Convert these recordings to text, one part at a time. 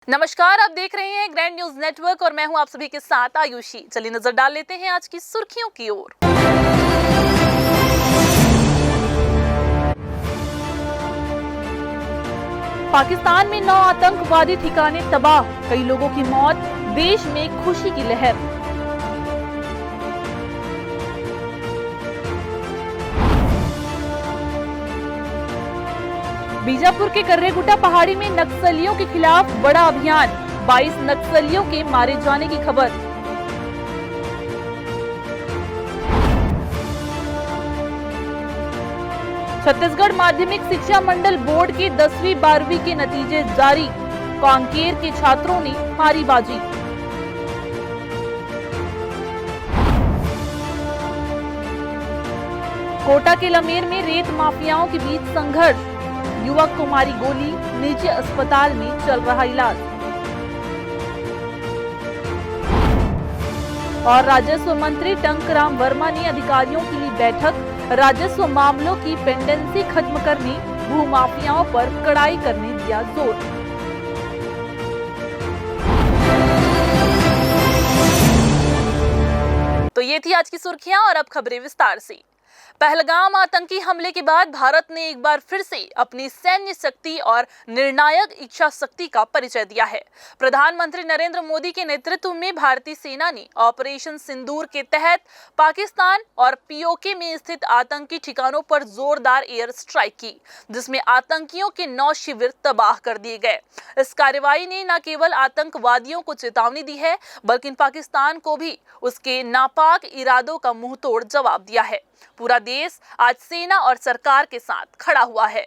नमस्कार, आप देख रहे हैं ग्रैंड न्यूज नेटवर्क और मैं हूं आप सभी के साथ आयुषी। चलिए नजर डाल लेते हैं आज की सुर्खियों की ओर। पाकिस्तान में 9 आतंकवादी ठिकाने तबाह, कई लोगों की मौत, देश में खुशी की लहर। बीजापुर के कर्रेगुड्डा पहाड़ी में नक्सलियों के खिलाफ बड़ा अभियान, 22 नक्सलियों के मारे जाने की खबर। छत्तीसगढ़ माध्यमिक शिक्षा मंडल बोर्ड के 10वीं 12वीं के नतीजे जारी, कांकेर के छात्रों ने मारी बाजी। कोटा के लमेर में रेत माफियाओं के बीच संघर्ष, युवक को मारी गोली, निजी अस्पताल में चल रहा इलाज। और राजस्व मंत्री टंकराम वर्मा ने अधिकारियों की ली बैठक, राजस्व मामलों की पेंडेंसी खत्म करने, भूमाफियाओं पर कड़ाई करने दिया जोर। तो ये थी आज की सुर्खियां और अब खबरें विस्तार से। पहलगाम आतंकी हमले के बाद भारत ने एक बार फिर से अपनी सैन्य शक्ति और निर्णायक इच्छा शक्ति का परिचय दिया है। प्रधानमंत्री नरेंद्र मोदी के नेतृत्व में भारतीय सेना ने ऑपरेशन सिंदूर के तहत पाकिस्तान और पीओके में स्थित आतंकी ठिकानों पर जोरदार एयर स्ट्राइक की, जिसमें आतंकियों के 9 शिविर तबाह कर दिए गए। इस कार्रवाई ने न केवल आतंकवादियों को चेतावनी दी है, बल्कि पाकिस्तान को भी उसके नापाक इरादों का मुंहतोड़ जवाब दिया है। पूरा देश आज सेना और सरकार के साथ खड़ा हुआ है।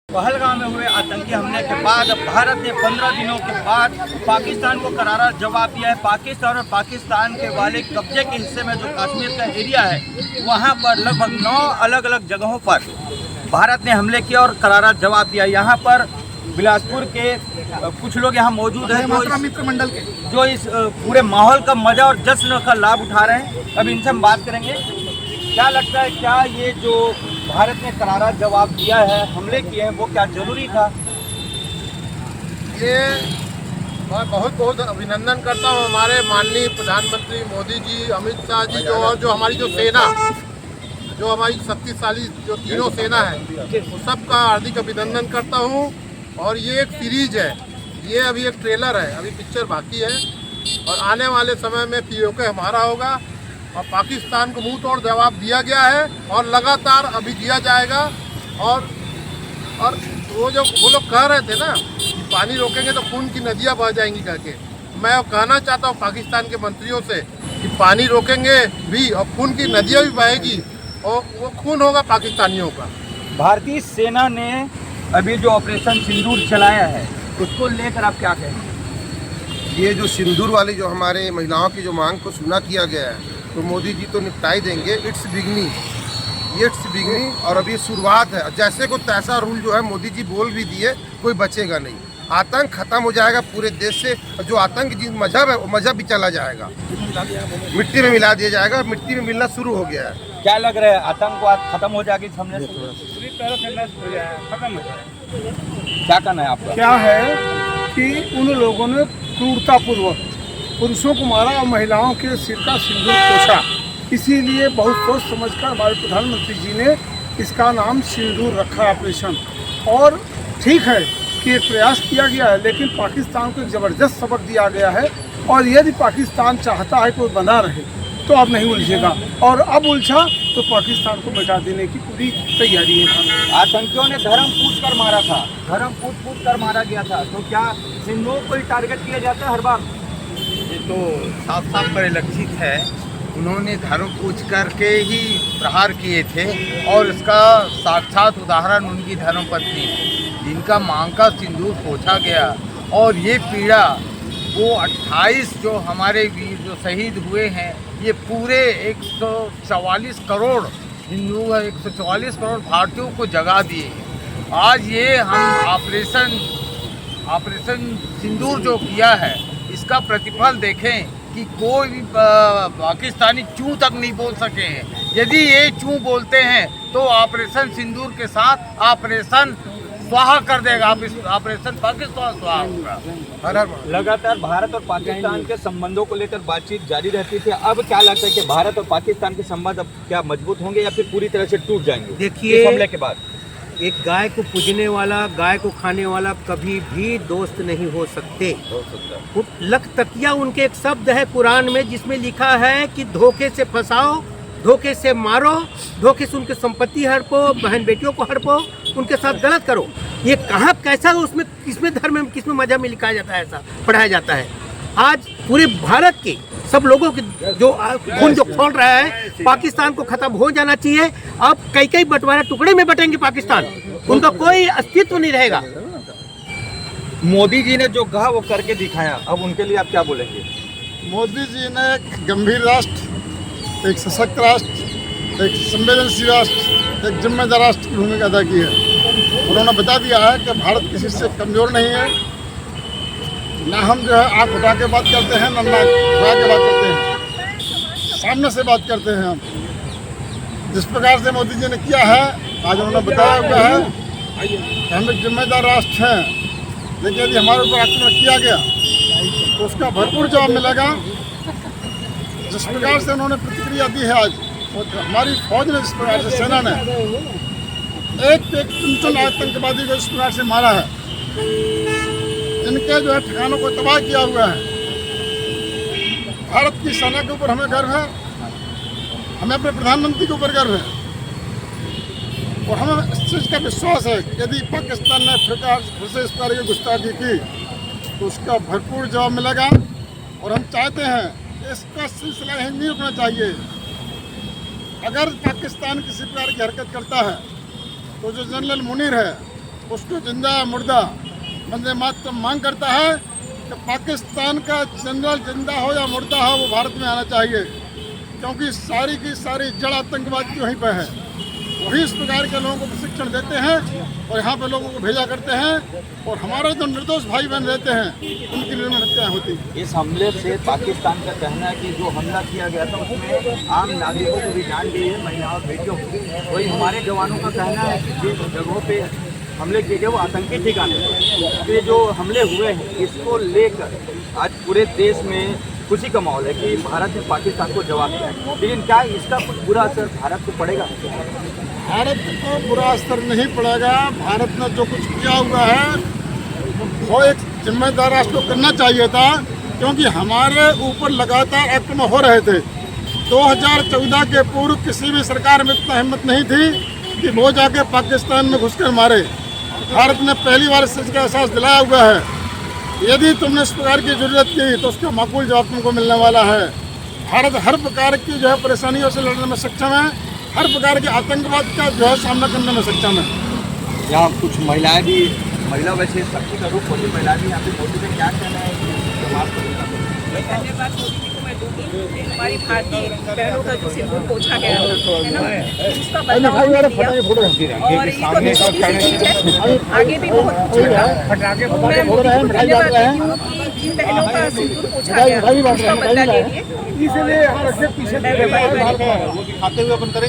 पहलगाम में हुए आतंकी हमले के बाद भारत ने 15 दिनों के बाद पाकिस्तान को करारा जवाब दिया है। पाकिस्तान और पाकिस्तान के वाले कब्जे के हिस्से में जो कश्मीर का एरिया है, वहां पर लगभग 9 अलग अलग जगहों पर भारत ने हमले किया और करारा जवाब दिया। यहाँ पर बिलासपुर के कुछ लोग यहाँ मौजूद हैं जो इस पूरे माहौल का मजा और जश्न का लाभ उठा रहे हैं। अब इनसे हम बात करेंगे। क्या लगता है, क्या ये जो भारत ने करारा जवाब दिया है, हमले किए हैं, वो क्या जरूरी था? ये मैं बहुत बहुत अभिनंदन करता हूँ हमारे माननीय प्रधानमंत्री मोदी जी, अमित शाह जी, जो हमारी जो सेना, जो हमारी शक्तिशाली जो तीनों सेना है, वो सबका हार्दिक अभिनंदन करता हूँ। और ये एक सीरीज है, ये अभी एक ट्रेलर है, अभी पिक्चर बाकी है और आने वाले समय में पीओके हमारा होगा और पाकिस्तान को मुंह तोड़ जवाब दिया गया है और लगातार अभी दिया जाएगा। और वो लोग कह रहे थे ना कि पानी रोकेंगे तो खून की नदियाँ बह जाएंगी करके, मैं कहना चाहता हूँ पाकिस्तान के मंत्रियों से कि पानी रोकेंगे भी और खून की नदियाँ भी बहेगी और वो खून होगा पाकिस्तानियों का। भारतीय सेना ने अभी जो ऑपरेशन सिंदूर चलाया है, उसको लेकर आप क्या कहेंगे? ये जो सिंदूर वाली जो हमारे महिलाओं की जो मांग को सुना किया गया है, तो मोदी जी तो निपटाई देंगे। इट्स बिगनिंग और अभी शुरुआत है। जैसे को तैसा रूल जो है मोदी जी बोल भी दिए, कोई बचेगा नहीं। आतंक खत्म हो जाएगा पूरे देश से। जो आतंक जिस मजहब है, वो मजहब भी चला जाएगा, मिट्टी में मिला दिया जाएगा। मिट्टी में मिलना शुरू हो गया है। क्या लग रहा है, आतंकवाद खत्म हो जाएगी इस हमले से? पूरी तरह से नष्ट हो जाएगा, खत्म हो जाएगा। क्या कहना है आपका? क्या है कि उन लोगों ने क्रूरतापूर्वक पुरुषों को मारा और महिलाओं के सिर का सिंदूर पोछा। इसीलिए बहुत सोच समझकर हमारे प्रधानमंत्री जी ने इसका नाम सिंदूर रखा ऑपरेशन। और ठीक है कि एक प्रयास किया गया है, लेकिन पाकिस्तान को एक ज़बरदस्त सबक दिया गया है। और यदि पाकिस्तान चाहता है कि वो बना रहे तो अब नहीं उलझेगा, और अब उलझा तो पाकिस्तान को मिटा देने की पूरी तैयारी है। आतंकियों ने धर्म पूछ कर मारा था, धर्म पूछ कर मारा गया था, तो क्या सिंदूर को ही टारगेट किया जाता है हर बार? ये तो साफ साफ परिलक्षित है। उन्होंने धर्म पूछ करके ही प्रहार किए थे और इसका साक्षात उदाहरण उनकी धर्मपत्नी है, जिनका मांग का सिंदूर पोछा गया। और ये पीड़ा वो 28 जो हमारे वीर जो शहीद हुए हैं, ये पूरे 144 करोड़ हिंदू, 144 करोड़ भारतीयों को जगा दिए हैं। आज ये हम ऑपरेशन सिंदूर जो किया है, इसका प्रतिफल देखें कि कोई भी पाकिस्तानी चूं तक नहीं बोल सके हैं। यदि ये चूं बोलते हैं तो ऑपरेशन सिंदूर के साथ ऑपरेशन स्वाहा कर देगा। आप इस ऑपरेशन पाकिस्तान स्वाहा होगा। हर हर महादेव। लगातार भारत और पाकिस्तान के संबंधों को लेकर बातचीत जारी रहती थी। अब क्या लगता है कि भारत और पाकिस्तान के संबंध अब क्या मजबूत होंगे या फिर पूरी तरह से टूट जाएंगे देखिए, इस हमले के बाद? एक गाय को पूजने वाला, गाय को खाने वाला कभी भी दोस्त नहीं हो सकते। लख तकिया उनके एक शब्द है कुरान में, जिसमें लिखा है कि धोखे से फंसाओ, धोखे से मारो, धोखे से उनकी संपत्ति हड़पो, बहन बेटियों को हड़पो, उनके साथ गलत करो। ये कहाँ कैसा उसमें किसमें धर्म में किसमें मजहब में लिखाया जाता है, ऐसा पढ़ाया जाता है। आज पूरे भारत के सब लोगों के जो खून जो खोल रहा है, पाकिस्तान को खत्म हो जाना चाहिए। अब कई बंटवारा टुकड़े में बटेंगे पाकिस्तान, उनका कोई अस्तित्व नहीं रहेगा। मोदी जी ने जो कहा वो करके दिखाया, अब उनके लिए आप क्या बोलेंगे? मोदी जी ने एक गंभीर राष्ट्र, एक सशक्त राष्ट्र, एक संवेदनशील राष्ट्र, एक जिम्मेदार राष्ट्र की भूमिका अदा की है। उन्होंने बता दिया है कि भारत किसी से कमज़ोर नहीं है। ना हम जो है आँख उठा के बात करते हैं, ना नाक उठा के बात करते हैं, सामने से बात करते हैं हम। जिस प्रकार से मोदी जी ने किया है, आज उन्होंने बताया हुआ है कि हम एक जिम्मेदार राष्ट्र हैं, लेकिन यदि हमारे ऊपर आक्रमण किया गया तो उसका भरपूर जवाब मिलेगा। जिस प्रकार से उन्होंने प्रतिक्रिया दी है आज, और हमारी फौज ने जिस प्रकार से, सेना ने एक टुनटुन आतंकवादी को इस प्रकार से मारा है, इनके जो है ठिकानों को तबाह किया हुआ है। भारत की सेना के ऊपर हमें गर्व है, हमें अपने प्रधानमंत्री के ऊपर गर्व है, और हमें इस चीज़ का विश्वास है कि यदि पाकिस्तान ने फिर से इस तरह की गुस्ताखी की तो उसका भरपूर जवाब मिलेगा। और हम चाहते हैं कि इसका सिलसिला यहीं नहीं रुकना चाहिए। अगर पाकिस्तान किसी प्रकार की हरकत करता है तो जो जनरल मुनीर है उसको जिंदा या मुर्दा वंदे मातरम मांग करता है कि पाकिस्तान का जनरल जिंदा हो या मुर्दा हो वो भारत में आना चाहिए, क्योंकि सारी की सारी जड़ आतंकवाद की वहीं पर है। वही इस प्रकार के लोगों को प्रशिक्षण देते हैं और यहाँ पे लोगों को भेजा करते हैं, और हमारे जो निर्दोष भाई बहन रहते हैं उनकी निर्मम हत्याएं होती हैं। इस हमले से पाकिस्तान का कहना है कि जो हमला किया गया था उसमें आम नागरिकों को भी जान गई है, महिलाओं और बेटियों को। वही हमारे जवानों का कहना है कि जिन जगहों पे हमले किए गए वो आतंकी ठिकाने पे जो हमले हुए हैं, इसको लेकर आज पूरे देश में खुशी का माहौल है कि भारत ने पाकिस्तान को जवाब दिया है। लेकिन क्या इसका कुछ बुरा असर भारत को पड़ेगा? भारत को बुरा असर नहीं पड़ेगा। भारत ने जो कुछ किया हुआ है वो एक जिम्मेदार राष्ट्र को करना चाहिए था, क्योंकि हमारे ऊपर लगातार आक्रमण हो रहे थे। 2014 के पूर्व किसी भी सरकार में इतना हिम्मत नहीं थी कि वो जाके पाकिस्तान में घुसकर मारे। भारत ने पहली बार इस चीज़ का एहसास दिलाया हुआ है। यदि तुमने इस प्रकार की जरूरत की तो उसका माकूल जवाब तुमको मिलने वाला है। भारत हर प्रकार की जो है परेशानियों से लड़ने में सक्षम है, हर प्रकार के आतंकवाद का जो है सामना करने में सक्षम है। यहाँ कुछ महिलाएं भी, महिला वैसे शक्ति का रूप होती महिला भी यहाँ पे मोदी में क्या कहना है? धन्यवाद मोदी जी को मैं दूंगी। हमारी भारतीय बहनों का जो सिंदूर पोछा गया है ना, उसका बदलाव किया, और ये तो निश्चित है आगे भी बहुत अच्छा था। मैं मोदी को धन्यवाद देती हूँ कि जिन बहनों का सिंदूर पोछा गया उसका बदला ले लिए।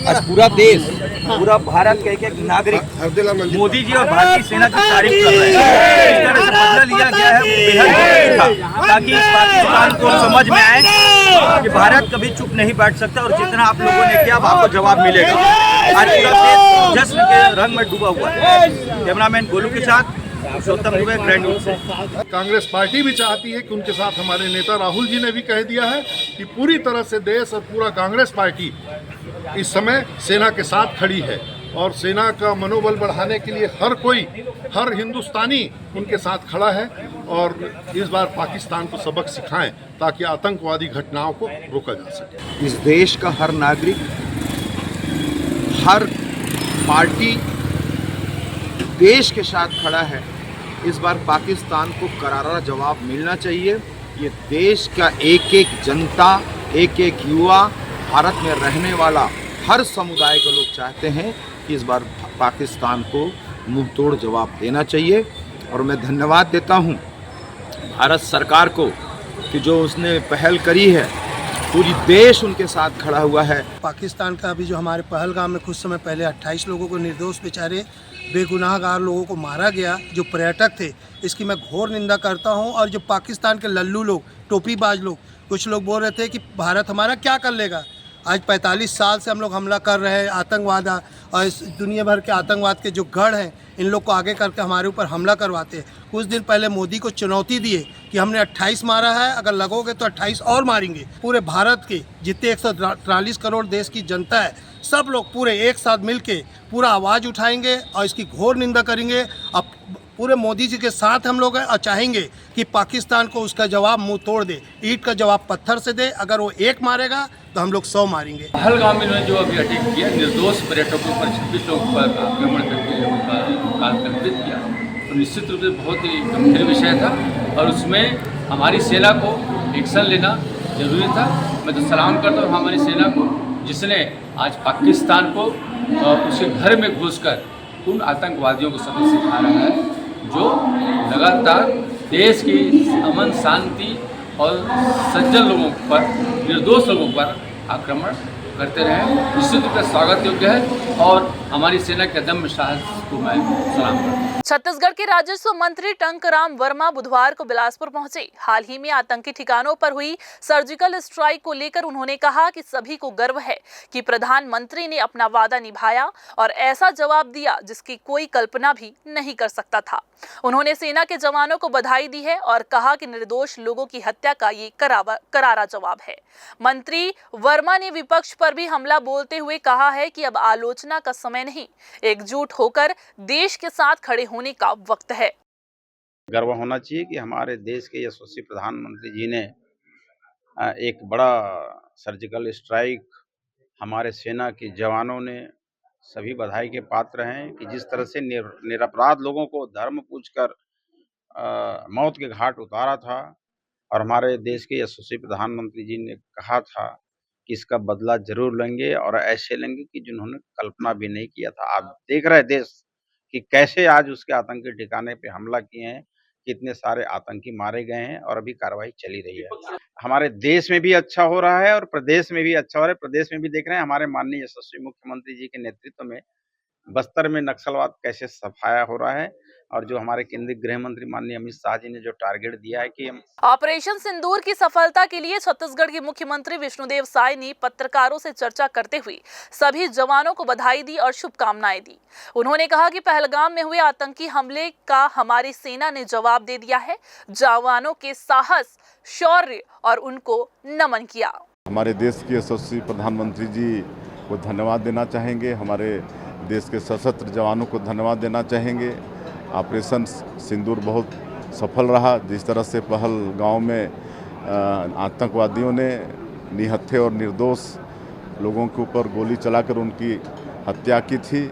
आज पूरा देश, पूरा भारत के एक नागरिक मोदी जी और भारतीय सेना की तारीफ कर रहे हैं। इस तरह से बदला लिया गया है वो बेहद जरूरी था, ताकि पाकिस्तान को समझ में आए कि भारत कभी चुप नहीं बैठ सकता, और जितना आप लोगों ने किया आपको जवाब मिलेगा। आज पूरा देश जश्न के रंग में डूबा हुआ है। कैमरामैन गोलू के साथ पुरुषोत्तम दुबे, ग्रैंड न्यूज़ से। कांग्रेस पार्टी भी चाहती है कि उनके साथ हमारे नेता राहुल जी ने भी कह दिया है कि पूरी तरह से देश और पूरा कांग्रेस पार्टी इस समय सेना के साथ खड़ी है, और सेना का मनोबल बढ़ाने के लिए हर हिंदुस्तानी उनके साथ खड़ा है। और इस बार पाकिस्तान को सबक सिखाएं ताकि आतंकवादी घटनाओं को रोका जा सके। इस देश का हर नागरिक, हर पार्टी देश के साथ खड़ा है। इस बार पाकिस्तान को करारा जवाब मिलना चाहिए। ये देश का एक एक जनता, एक एक युवा, भारत में रहने वाला हर समुदाय के लोग चाहते हैं कि इस बार पाकिस्तान को मुंह तोड़ जवाब देना चाहिए। और मैं धन्यवाद देता हूं भारत सरकार को कि जो उसने पहल करी है पूरी देश उनके साथ खड़ा हुआ है। पाकिस्तान का अभी जो हमारे पहलगाम में कुछ समय पहले 28 लोगों को निर्दोष बेचारे बेगुनाहगार लोगों को मारा गया, जो पर्यटक थे, इसकी मैं घोर निंदा करता हूं। और जो पाकिस्तान के लल्लू लोग, टोपीबाज लोग, कुछ लोग बोल रहे थे कि भारत हमारा क्या कर लेगा। आज 45 साल से हम लोग हमला कर रहे हैं, आतंकवाद और इस दुनिया भर के आतंकवाद के जो गढ़ हैं, इन लोग को आगे करके हमारे ऊपर हमला करवाते हैं। कुछ दिन पहले मोदी को चुनौती दिए कि हमने 28 मारा है, अगर लगोगे तो 28 और मारेंगे। पूरे भारत के जितने 143 करोड़ देश की जनता है, सब लोग पूरे एक साथ मिलके पूरा आवाज़ उठाएंगे और इसकी घोर निंदा करेंगे। अब पूरे मोदी जी के साथ हम लोग हैं और चाहेंगे कि पाकिस्तान को उसका जवाब मुंह तोड़ दे, ईंट का जवाब पत्थर से दे। अगर वो एक मारेगा तो हम लोग 100 मारेंगे। पहलगाम में जो अभी अटैक किया, निर्दोष पर्यटकों पर 26 लोगों पर आक्रमण करके उनका काल कल्पित किया, तो निश्चित रूप से बहुत ही गंभीर विषय था और उसमें हमारी सेना को एक्शन लेना जरूरी था। मैं तो सलाम करता हूँ हमारी सेना को, जिसने आज पाकिस्तान को उसके घर में घुसकर उन आतंकवादियों को सबक सिखा रहा है जो लगातार देश की अमन शांति और सज्जन लोगों पर, निर्दोष लोगों पर आक्रमण करते रहे। निश्चित रूप से स्वागत योग्य है और हमारी सेना के अदम्य साहस को मैं सलाम करता हूं। छत्तीसगढ़ के राजस्व मंत्री टंकराम वर्मा बुधवार को बिलासपुर पहुंचे। हाल ही में आतंकी ठिकानों पर हुई सर्जिकल स्ट्राइक को लेकर उन्होंने कहा कि सभी को गर्व है कि प्रधानमंत्री ने अपना वादा निभाया और ऐसा जवाब दिया जिसकी कोई कल्पना भी नहीं कर सकता था। उन्होंने सेना के जवानों को बधाई दी है और कहा कि निर्दोष लोगों की हत्या का ये करारा जवाब है। मंत्री वर्मा ने विपक्ष पर भी हमला बोलते हुए कहा है कि अब आलोचना का समय नहीं, एकजुट होकर देश के साथ खड़े होने का वक्त है। गर्व होना चाहिए कि हमारे देश के यशस्वी प्रधानमंत्री जी ने एक बड़ा सर्जिकल स्ट्राइक, हमारे सेना के जवानों ने सभी बधाई के पात्र हैं कि जिस तरह से निरपराध लोगों को धर्म पूछकर मौत के घाट उतारा था और हमारे देश के यशस्वी प्रधानमंत्री जी ने कहा था कि इसका बदला जरूर लेंगे और ऐसे लेंगे कि जिन्होंने कल्पना भी नहीं किया था। आप देख रहे देश कि कैसे आज उसके आतंकी ठिकाने पे हमला किए हैं, कितने सारे आतंकी मारे गए हैं और अभी कार्रवाई चली रही है। हमारे देश में भी अच्छा हो रहा है और प्रदेश में भी अच्छा हो रहा है। प्रदेश में भी देख रहे हैं हमारे माननीय यशस्वी मुख्यमंत्री जी के नेतृत्व में बस्तर में नक्सलवाद कैसे सफाया हो रहा है और जो हमारे केंद्रीय गृह मंत्री माननीय अमित शाह जी ने जो टारगेट दिया है कि हम ऑपरेशन सिंदूर की सफलता के लिए छत्तीसगढ़ के मुख्यमंत्री विष्णुदेव साय ने पत्रकारों से चर्चा करते हुए सभी जवानों को बधाई दी और शुभकामनाएं दी। उन्होंने कहा कि पहलगाम में हुए आतंकी हमले का हमारी सेना ने जवाब दे दिया है। जवानों के साहस, शौर्य और उनको नमन किया। हमारे देश के यशस्वी प्रधानमंत्री जी को धन्यवाद देना चाहेंगे, हमारे देश के सशस्त्र जवानों को धन्यवाद देना चाहेंगे। ऑपरेशन सिंदूर बहुत सफल रहा। जिस तरह से पहलगाम में आतंकवादियों ने निहत्थे और निर्दोष लोगों के ऊपर गोली चलाकर उनकी हत्या की थी,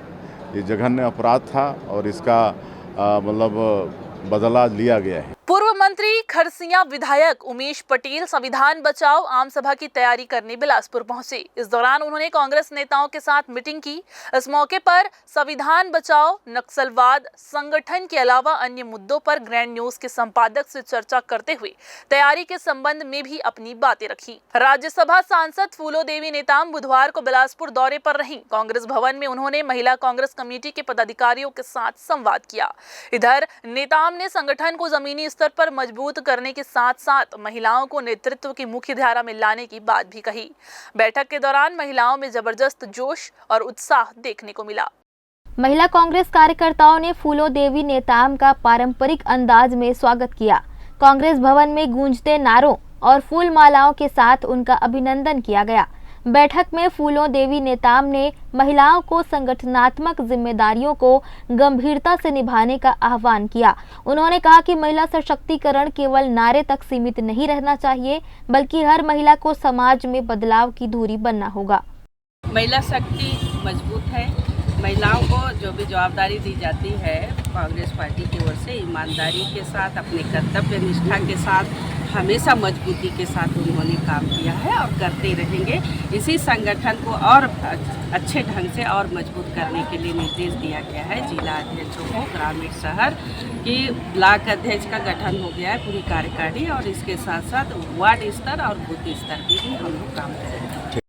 ये जघन्य अपराध था और इसका बदला लिया गया है। पूर्व मंत्री खरसिया विधायक उमेश पटेल संविधान बचाओ आम सभा की तैयारी करने बिलासपुर पहुंचे। इस दौरान उन्होंने कांग्रेस नेताओं के साथ मीटिंग की। इस मौके पर संविधान बचाओ, नक्सलवाद संगठन के अलावा अन्य मुद्दों पर ग्रैंड न्यूज के संपादक से चर्चा करते हुए तैयारी के संबंध में भी अपनी बातें रखी। राज्यसभा सांसद फूलो देवी नेताम बुधवार को बिलासपुर दौरे पर रहीं। कांग्रेस भवन में उन्होंने महिला कांग्रेस कमेटी के पदाधिकारियों के साथ संवाद किया। इधर नेताम ने संगठन को जमीनी स्तर पर मजबूत करने के साथ साथ महिलाओं को नेतृत्व की मुख्य धारा में लाने की बात भी कही। बैठक के दौरान महिलाओं में जबरदस्त जोश और उत्साह देखने को मिला। महिला कांग्रेस कार्यकर्ताओं ने फूलो देवी नेताम का पारंपरिक अंदाज में स्वागत किया। कांग्रेस भवन में गूंजते नारों और फूल मालाओं के साथ उनका अभिनंदन किया गया। बैठक में फूलो देवी नेताम ने महिलाओं को संगठनात्मक जिम्मेदारियों को गंभीरता से निभाने का आह्वान किया। उन्होंने कहा कि महिला सशक्तिकरण केवल नारे तक सीमित नहीं रहना चाहिए, बल्कि हर महिला को समाज में बदलाव की धुरी बनना होगा। महिला शक्ति मजबूत है। महिलाओं को जो भी जवाबदारी दी जाती है कांग्रेस पार्टी की ओर से ईमानदारी के साथ, अपने कर्तव्य निष्ठा के साथ हमेशा मजबूती के साथ उन्होंने काम किया है और करते रहेंगे। इसी संगठन को और अच्छे ढंग से और मजबूत करने के लिए निर्देश दिया गया है जिला अध्यक्षों को, ग्रामीण शहर की ब्लॉक अध्यक्ष का गठन हो गया है पूरी कार्यकारिणी, और इसके साथ साथ वार्ड स्तर और बूथ स्तर पर भी हम लोग काम करेंगे।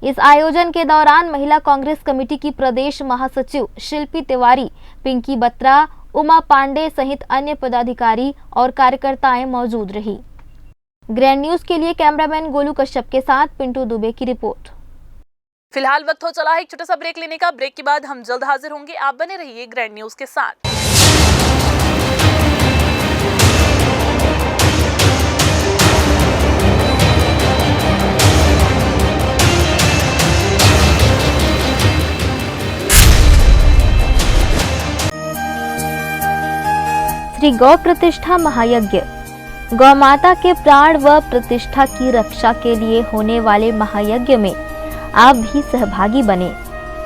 इस आयोजन के दौरान महिला कांग्रेस कमेटी की प्रदेश महासचिव शिल्पी तिवारी, पिंकी बत्रा, उमा पांडे सहित अन्य पदाधिकारी और कार्यकर्ताएं मौजूद रही। ग्रैंड न्यूज के लिए कैमरामैन गोलू कश्यप के साथ पिंटू दुबे की रिपोर्ट। फिलहाल वक्त हो चला है एक छोटा सा ब्रेक लेने का। ब्रेक के बाद हम जल्द हाजिर होंगे। आप बने रहिए ग्रैंड न्यूज के साथ। श्री गौ प्रतिष्ठा महायज्ञ। गौ माता के प्राण व प्रतिष्ठा की रक्षा के लिए होने वाले महायज्ञ में आप भी सहभागी बने।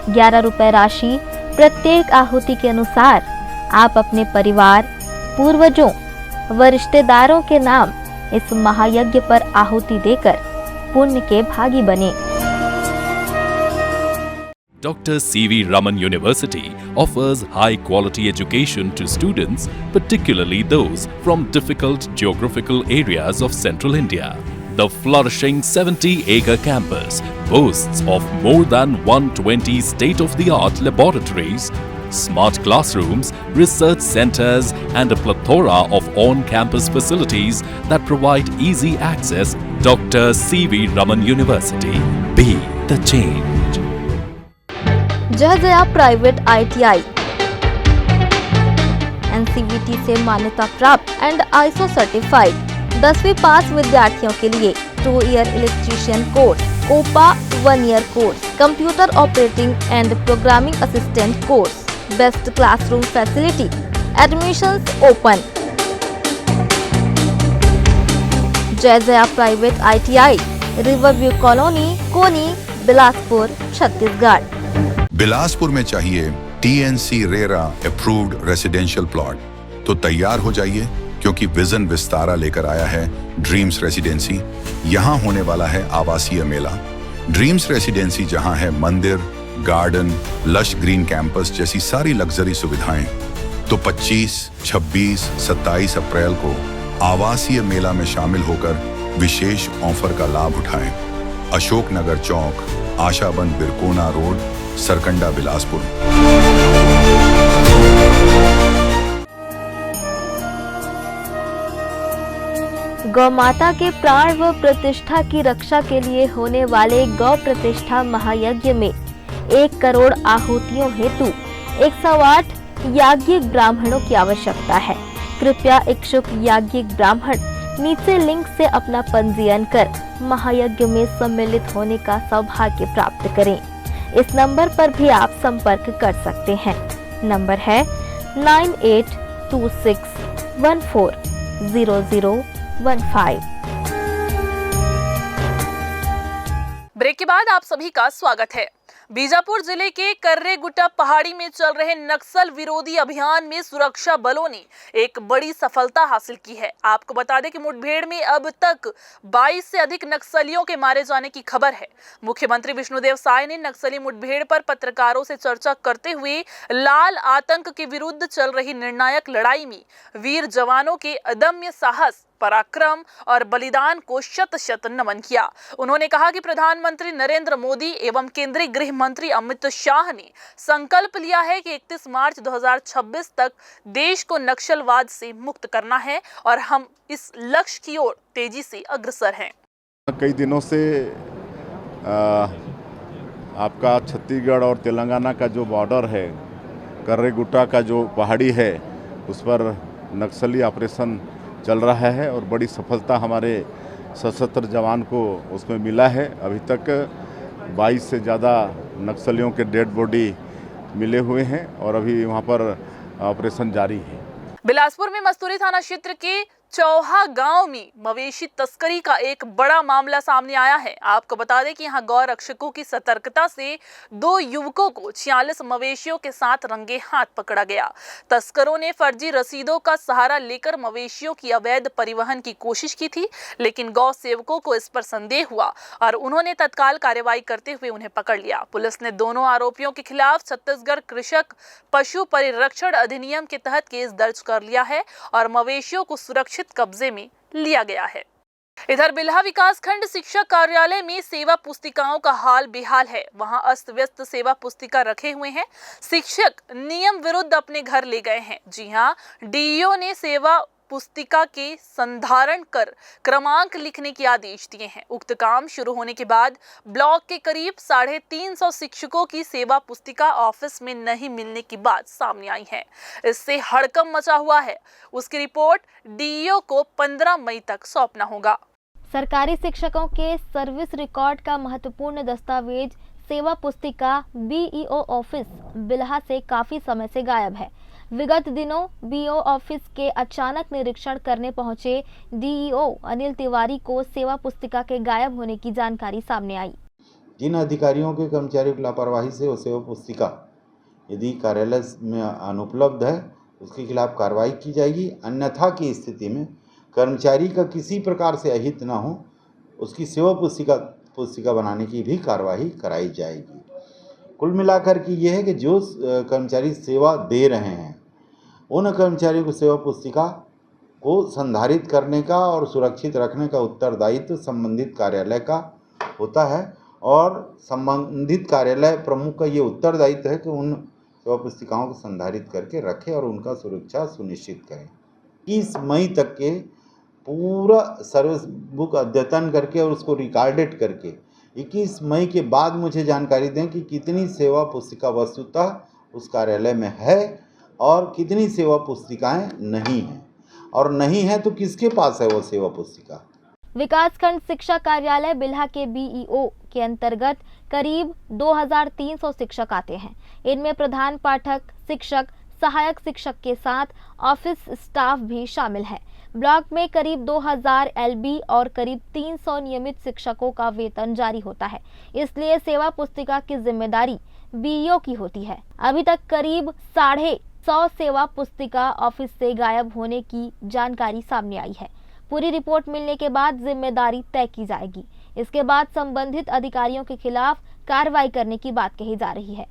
11 रुपए राशि प्रत्येक आहुति के अनुसार आप अपने परिवार, पूर्वजों व रिश्तेदारों के नाम इस महायज्ञ पर आहुति देकर पुण्य के भागी बने। Dr. C.V. Raman University offers high-quality education to students, particularly those from difficult geographical areas of central India. The flourishing 70-acre campus boasts of more than 120 state-of-the-art laboratories, smart classrooms, research centers, and a plethora of on-campus facilities that provide easy access. Dr. C.V. Raman University. Be the change. जय Jaya private ITI NCVT से मान्यता प्राप्त and ISO certified 10वीं पास विद्यार्थियों के लिए 2 year electrician course, OPA 1 year course, computer operating and programming assistant course, best classroom facility, admissions open. Jai Jaya private ITI, riverview colony, Koni, Bilaspur, Chhattisgarh. Bilaspur में चाहिए TNC RERA approved residential plot तो तैयार हो जाइए, क्योंकि विजन विस्तारा लेकर आया है ड्रीम्स रेसिडेंसी। यहाँ होने वाला है आवासीय मेला। ड्रीम्स रेसिडेंसी जहाँ है मंदिर, गार्डन, लश ग्रीन कैंपस जैसी सारी लग्जरी सुविधाएं, तो 25, 26, 27 अप्रैल को आवासीय मेला में शामिल होकर विशेष ऑफर का लाभ उठाएं। अशोक नगर चौक, आशाबंद बिरकोना रोड, सरकंडा, बिलासपुर। गौ माता के प्राण व प्रतिष्ठा की रक्षा के लिए होने वाले गौ प्रतिष्ठा महायज्ञ में 1 करोड़ आहुतियों हेतु 108 याज्ञिक ब्राह्मणों की आवश्यकता है। कृपया इच्छुक याज्ञिक ब्राह्मण नीचे लिंक से अपना पंजीयन कर महायज्ञ में सम्मिलित होने का सौभाग्य प्राप्त करें। इस नंबर पर भी आप संपर्क कर सकते हैं। नंबर है 9826140015। ब्रेक के बाद आप सभी का स्वागत है। बीजापुर जिले के कर्रेगुट्टा पहाड़ी में चल रहे नक्सल विरोधी अभियान में सुरक्षा बलों ने एक बड़ी सफलता हासिल की है। आपको बता दें कि मुठभेड़ में अब तक 22 से अधिक नक्सलियों के मारे जाने की खबर है। मुख्यमंत्री विष्णुदेव साय ने नक्सली मुठभेड़ पर पत्रकारों से चर्चा करते हुए लाल आतंक के विरुद्ध चल रही निर्णायक लड़ाई में वीर जवानों के अदम्य साहस, पराक्रम और बलिदान को शत शत नमन किया। उन्होंने कहा कि प्रधानमंत्री नरेंद्र मोदी एवं केंद्रीय गृह मंत्री अमित शाह ने संकल्प लिया है कि 31 मार्च 2026 तक देश को नक्सलवाद से मुक्त करना है और हम इस लक्ष्य की ओर तेजी से अग्रसर हैं। कई दिनों से आपका छत्तीसगढ़ और तेलंगाना का जो बॉर्डर है, कर्रेगुट्टा का जो पहाड़ी है, उस पर नक्सली ऑपरेशन चल रहा है और बड़ी सफलता हमारे सशस्त्र जवान को उसमें मिला है। अभी तक 22 से ज़्यादा नक्सलियों के डेड बॉडी मिले हुए हैं और अभी वहां पर ऑपरेशन जारी है। बिलासपुर में मस्तूरी थाना क्षेत्र के चौहा गांव में मवेशी तस्करी का एक बड़ा मामला सामने आया है। आपको बता दें कि यहां गौ रक्षकों की सतर्कता से 2 युवकों को 46 मवेशियों के साथ रंगे हाथ पकड़ा गया। तस्करों ने फर्जी रसीदों का सहारा लेकर मवेशियों की अवैध परिवहन की कोशिश की थी, लेकिन गौ सेवकों को इस पर संदेह हुआ और उन्होंने तत्काल कार्रवाई करते हुए उन्हें पकड़ लिया। पुलिस ने दोनों आरोपियों के खिलाफ छत्तीसगढ़ कृषक पशु परिरक्षण अधिनियम के तहत केस दर्ज कर लिया है और मवेशियों को सुरक्षित कब्जे में लिया गया है। इधर बिल्हा विकास खंड शिक्षक कार्यालय में सेवा पुस्तिकाओं का हाल बेहाल है। वहां अस्त व्यस्त सेवा पुस्तिका रखे हुए हैं। शिक्षक नियम विरुद्ध अपने घर ले गए हैं। जी हां, डीईओ ने सेवा पुस्तिका के संधारण कर क्रमांक लिखने के आदेश दिए हैं। उक्त काम शुरू होने के बाद ब्लॉक के करीब 350 शिक्षकों की सेवा पुस्तिका ऑफिस में नहीं मिलने की बात सामने आई है। इससे हड़कंप मचा हुआ है। उसकी रिपोर्ट डीईओ को 15 मई तक सौंपना होगा। सरकारी शिक्षकों के सर्विस रिकॉर्ड का महत्वपूर्ण दस्तावेज सेवा पुस्तिका बीईओ ऑफिस बिल्हा से काफी समय से गायब है। विगत दिनों बीईओ ऑफिस के अचानक निरीक्षण करने पहुंचे डीईओ अनिल तिवारी को सेवा पुस्तिका के गायब होने की जानकारी सामने आई। जिन अधिकारियों के कर्मचारियों की लापरवाही से वो सेवा पुस्तिका यदि कार्यालय में अनुपलब्ध है उसके खिलाफ कार्रवाई की जाएगी। अन्यथा की स्थिति में कर्मचारी का किसी प्रकार से अहित न हो उसकी सेवा पुस्तिका बनाने की भी कार्रवाई कराई जाएगी। कुल मिलाकर के ये है कि जो कर्मचारी सेवा दे रहे हैं उन कर्मचारियों को सेवा पुस्तिका को संधारित करने का और सुरक्षित रखने का उत्तरदायित्व संबंधित कार्यालय का होता है और संबंधित कार्यालय प्रमुख का ये उत्तरदायित्व है कि उन सेवा पुस्तिकाओं को संधारित करके रखें और उनका सुरक्षा सुनिश्चित करें। 21 मई तक के पूरा सर्विस बुक अद्यतन करके और उसको रिकॉर्डेड करके 21 मई के बाद मुझे जानकारी दें कि कितनी सेवा पुस्तिका वस्तुतः उस कार्यालय में है और कितनी सेवा पुस्तिकाएं नहीं हैं, और नहीं है तो किसके पास है वो सेवा पुस्तिका। विकासखंड शिक्षा कार्यालय बिल्हा के बीईओ के अंतर्गत करीब 2300 शिक्षक आते हैं। इनमें प्रधान पाठक, शिक्षक, सहायक शिक्षक के साथ ऑफिस स्टाफ भी शामिल है। ब्लॉक में करीब 2000 एलबी और करीब 300 नियमित शिक्षकों का वेतन जारी होता है, इसलिए सेवा पुस्तिका की जिम्मेदारी बीईओ की होती है। अभी तक करीब 150 सेवा पुस्तिका ऑफिस से गायब होने की जानकारी सामने आई है। पूरी रिपोर्ट मिलने के बाद जिम्मेदारी तय की जाएगी। इसके बाद संबंधित अधिकारियों के खिलाफ कार्रवाई करने की बात कही जा रही है।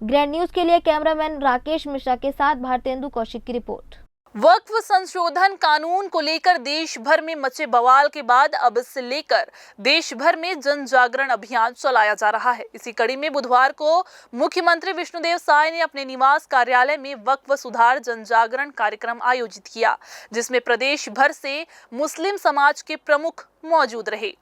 ग्रैंड न्यूज के लिए कैमरामैन राकेश मिश्रा के साथ भारतेंदु कौशिक की रिपोर्ट। वक्फ संशोधन कानून को लेकर देश भर में मचे बवाल के बाद अब इससे लेकर देश भर में जन जागरण अभियान चलाया जा रहा है। इसी कड़ी में बुधवार को मुख्यमंत्री विष्णुदेव साय ने अपने निवास कार्यालय में वक्फ सुधार जन जागरण कार्यक्रम आयोजित किया, जिसमें प्रदेश भर से मुस्लिम समाज के प्रमुख मौजूद रहे।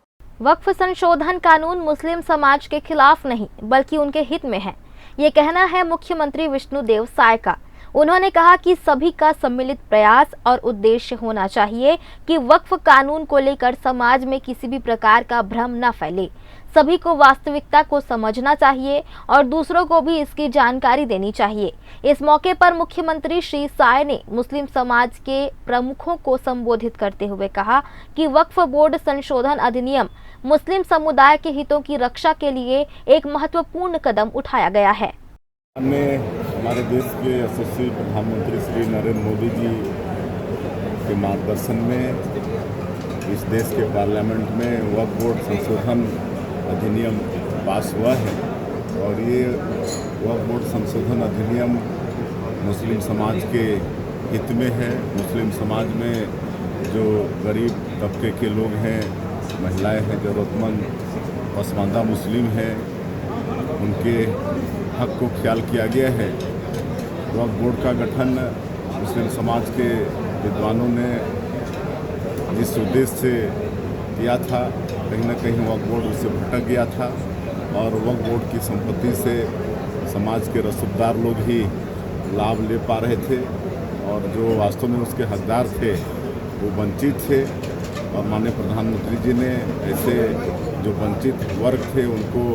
वक्फ संशोधन कानून मुस्लिम समाज के खिलाफ नहीं बल्कि उनके हित में है, ये कहना है मुख्यमंत्री विष्णुदेव साय का। उन्होंने कहा कि सभी का सम्मिलित प्रयास और उद्देश्य होना चाहिए कि वक्फ कानून को लेकर समाज में किसी भी प्रकार का भ्रम न फैले। सभी को वास्तविकता को समझना चाहिए और दूसरों को भी इसकी जानकारी देनी चाहिए। इस मौके पर मुख्यमंत्री श्री साय ने मुस्लिम समाज के प्रमुखों को संबोधित करते हुए कहा कि वक्फ बोर्ड संशोधन अधिनियम मुस्लिम समुदाय के हितों की रक्षा के लिए एक महत्वपूर्ण कदम उठाया गया है। हमारे देश के यशस्वी प्रधानमंत्री श्री नरेंद्र मोदी जी के मार्गदर्शन में इस देश के पार्लियामेंट में वक्फ बोर्ड संशोधन अधिनियम पास हुआ है और ये वक्फ बोर्ड संशोधन अधिनियम मुस्लिम समाज के हित में है। मुस्लिम समाज में जो गरीब तबके के लोग हैं, महिलाएं हैं, ज़रूरतमंद पसमानदा मुस्लिम हैं, उनके हक को ख्याल किया गया है। वक्फ बोर्ड का गठन मुस्लिम समाज के विद्वानों ने जिस उद्देश्य से किया था, कहीं ना कहीं वक्फ बोर्ड उससे भटक गया था और वक्फ बोर्ड की संपत्ति से समाज के रसूखदार लोग ही लाभ ले पा रहे थे और जो वास्तव में उसके हकदार थे वो वंचित थे। और माननीय प्रधानमंत्री जी ने ऐसे जो वंचित वर्ग थे उनको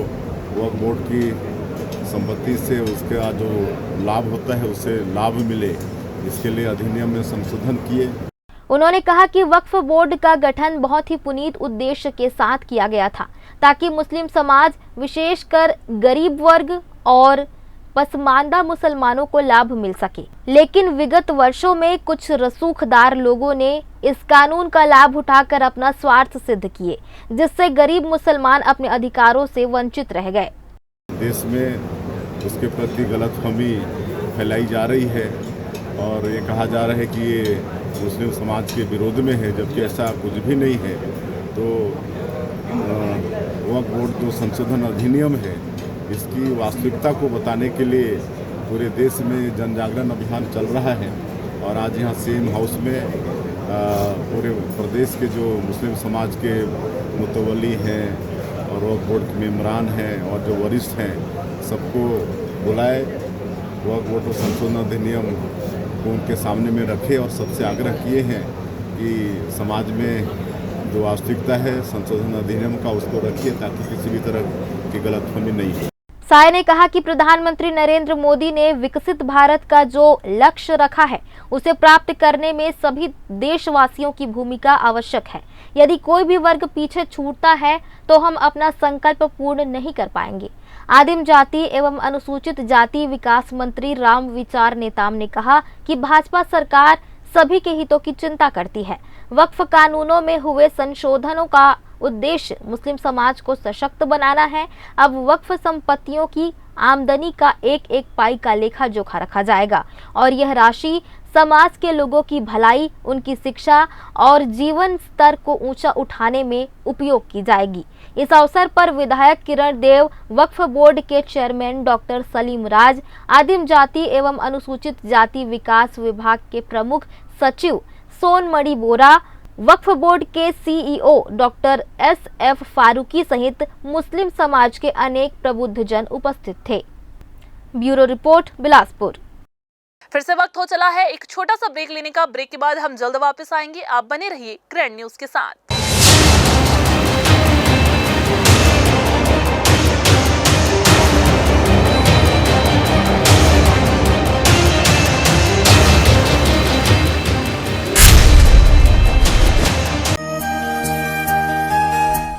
वक्फ बोर्ड की संपत्ति से उसका जो लाभ होता है उससे लाभ मिले, इसके लिए अधिनियम में संशोधन किए। उन्होंने कहा कि वक्फ बोर्ड का गठन बहुत ही पुनीत उद्देश्य के साथ किया गया था ताकि मुस्लिम समाज, विशेषकर गरीब वर्ग और पसमानदा मुसलमानों को लाभ मिल सके। लेकिन विगत वर्षों में कुछ रसूखदार लोगों ने इस कानून का लाभ उठाकर अपना स्वार्थ सिद्ध किए, जिससे गरीब मुसलमान अपने अधिकारों से वंचित रह गए। देश में उसके प्रति गलतफहमी फैलाई जा रही है और ये कहा जा रहा है कि ये मुस्लिम समाज के विरोध में है, जबकि ऐसा कुछ भी नहीं है। तो वक्फ बोर्ड जो संशोधन अधिनियम है, इसकी वास्तविकता को बताने के लिए पूरे देश में जन जागरण अभियान चल रहा है और आज यहाँ सेम हाउस में पूरे प्रदेश के जो मुस्लिम समाज के मुतवली हैं और वक्फ बोर्ड के मेम्बरान हैं और जो वरिष्ठ हैं, सबको बुलाए, वक्फ बोर्ड संशोधन अधिनियम को उनके सामने में रखे और सबसे आग्रह किए हैं कि समाज में जो वास्तविकता है संशोधन अधिनियम का, उसको रखिए ताकि किसी भी तरह की गलतफहमी नहीं हो। साय ने कहा कि प्रधानमंत्री नरेंद्र मोदी ने विकसित भारत का जो लक्ष्य रखा है, उसे प्राप्त करने में सभी देशवासियों की भूमिका आवश्यक है। यदि कोई भी वर्ग पीछे छूटता है तो हम अपना संकल्प पूर्ण नहीं कर पाएंगे। आदिम जाति एवं अनुसूचित जाति विकास मंत्री रामविचार नेताम ने कहा कि भाजपा सरकार सभी के हितों की चिंता करती है। वक्फ कानूनों में हुए संशोधनों का उद्देश्य मुस्लिम समाज को सशक्त बनाना है। अब वक्फ संपत्तियों की आमदनी का एक एक पाई का लेखा जोखा रखा जाएगा और यह राशि समाज के लोगों की भलाई, उनकी शिक्षा और जीवन स्तर को ऊंचा उठाने में उपयोग की जाएगी। इस अवसर पर विधायक किरण देव, वक्फ बोर्ड के चेयरमैन डॉक्टर सलीम राज, आदिम जाति एवं अनुसूचित जाति विकास विभाग के प्रमुख सचिव सोनमणि बोरा, वक्फ बोर्ड के सीईओ डॉक्टर SF फारूकी सहित मुस्लिम समाज के अनेक प्रबुद्ध जन उपस्थित थे। Bureau report, Bilaspur. फिर से वक्त हो चला है एक छोटा सा ब्रेक लेने का। ब्रेक के बाद हम जल्द वापस आएंगे। आप बने रहिए ग्रैंड न्यूज के साथ।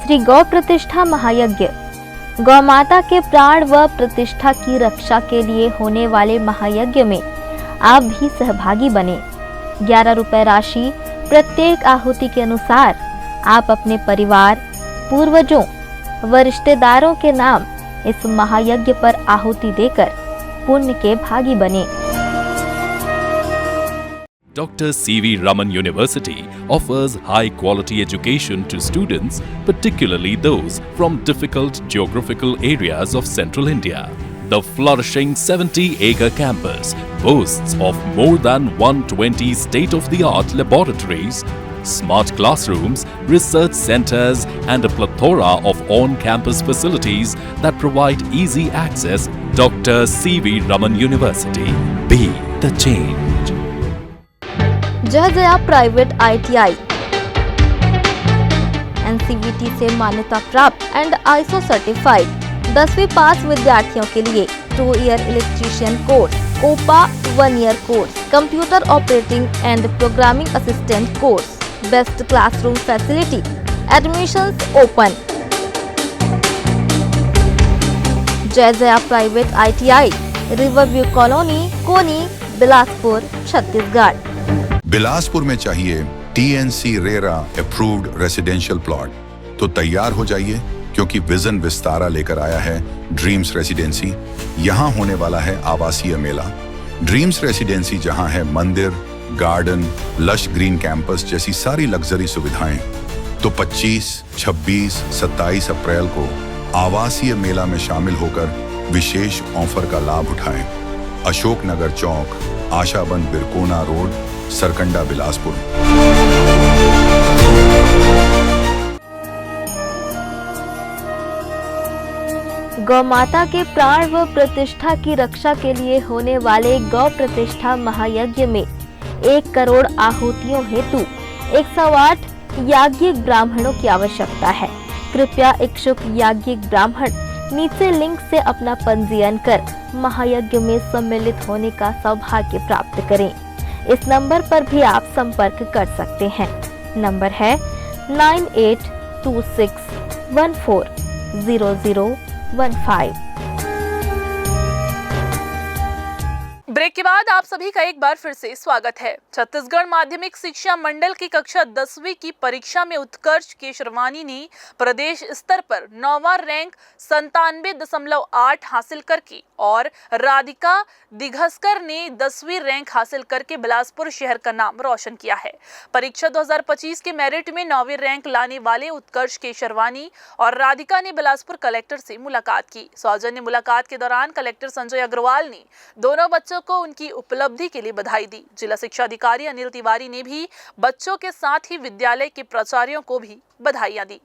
श्री गौ प्रतिष्ठा महायज्ञ। गौ माता के प्राण व प्रतिष्ठा की रक्षा के लिए होने वाले महायज्ञ में आप भी सहभागी बने। 11 रुपए राशि प्रत्येक आहुति के अनुसार आप अपने परिवार, पूर्वजों व रिश्तेदारों के नाम इस महायज्ञ पर आहुति देकर पुण्य के भागी बने। Dr. C.V. Raman University offers high-quality education to students, particularly those from difficult geographical areas of Central India. The flourishing 70-acre campus boasts of more than 120 state-of-the-art laboratories, smart classrooms, research centers, and a plethora of on-campus facilities that provide easy access. Dr. C.V. Raman University. Be the change. जय Jaya private ITI NCVT से मान्यता प्राप्त and ISO certified 10वीं पास विद्यार्थियों के लिए 2 year electrician course, OPA 1 year course, computer operating and programming assistant course, best classroom facility, admissions open. Jai Jaya private ITI, riverview colony, Koni, Bilaspur, Chhattisgarh. Bilaspur में चाहिए TNC RERA approved residential plot तो तैयार हो जाइए, क्योंकि विजन विस्तारा लेकर आया है ड्रीम्स रेसिडेंसी। यहाँ होने वाला है आवासीय मेला। ड्रीम्स रेसिडेंसी जहाँ है मंदिर, गार्डन, लश ग्रीन कैंपस जैसी सारी लग्जरी सुविधाएं, तो 25, 26, 27 अप्रैल को आवासीय मेला में शामिल होकर विशेष ऑफर का लाभ उठाएं। अशोक नगर चौक, आशाबंद बिरकोना रोड, सरकंडा, बिलासपुर। गौ माता के प्राण व प्रतिष्ठा की रक्षा के लिए होने वाले गौ प्रतिष्ठा महायज्ञ में 1 करोड़ आहुतियों हेतु 108 याज्ञिक ब्राह्मणों की आवश्यकता है। कृपया इच्छुक याज्ञिक ब्राह्मण नीचे लिंक से अपना पंजीयन कर महायज्ञ में सम्मिलित होने का सौभाग्य प्राप्त करें। इस नंबर पर भी आप संपर्क कर सकते हैं। नंबर है 9826140015। ब्रेक के बाद आप सभी का एक बार फिर से स्वागत है। छत्तीसगढ़ माध्यमिक शिक्षा मंडल की कक्षा 10वीं की परीक्षा में उत्कर्ष केशरवानी ने प्रदेश स्तर पर 9वां रैंक 97.8 हासिल करके और राधिका दिघस्कर ने 10वीं रैंक हासिल करके बिलासपुर शहर का नाम रोशन किया है। परीक्षा 2025 के मेरिट में 9वीं रैंक लाने वाले उत्कर्ष केशरवानी और राधिका ने बिलासपुर कलेक्टर से मुलाकात की। सौजन्य मुलाकात के दौरान कलेक्टर संजय अग्रवाल ने दोनों बच्चों को उनकी उपलब्धि के लिए बधाई दी। जिला शिक्षा अधिकारी अनिल तिवारी ने भी बच्चों के साथ ही विद्यालय के प्राचार्यों को भी बधाइयां दी।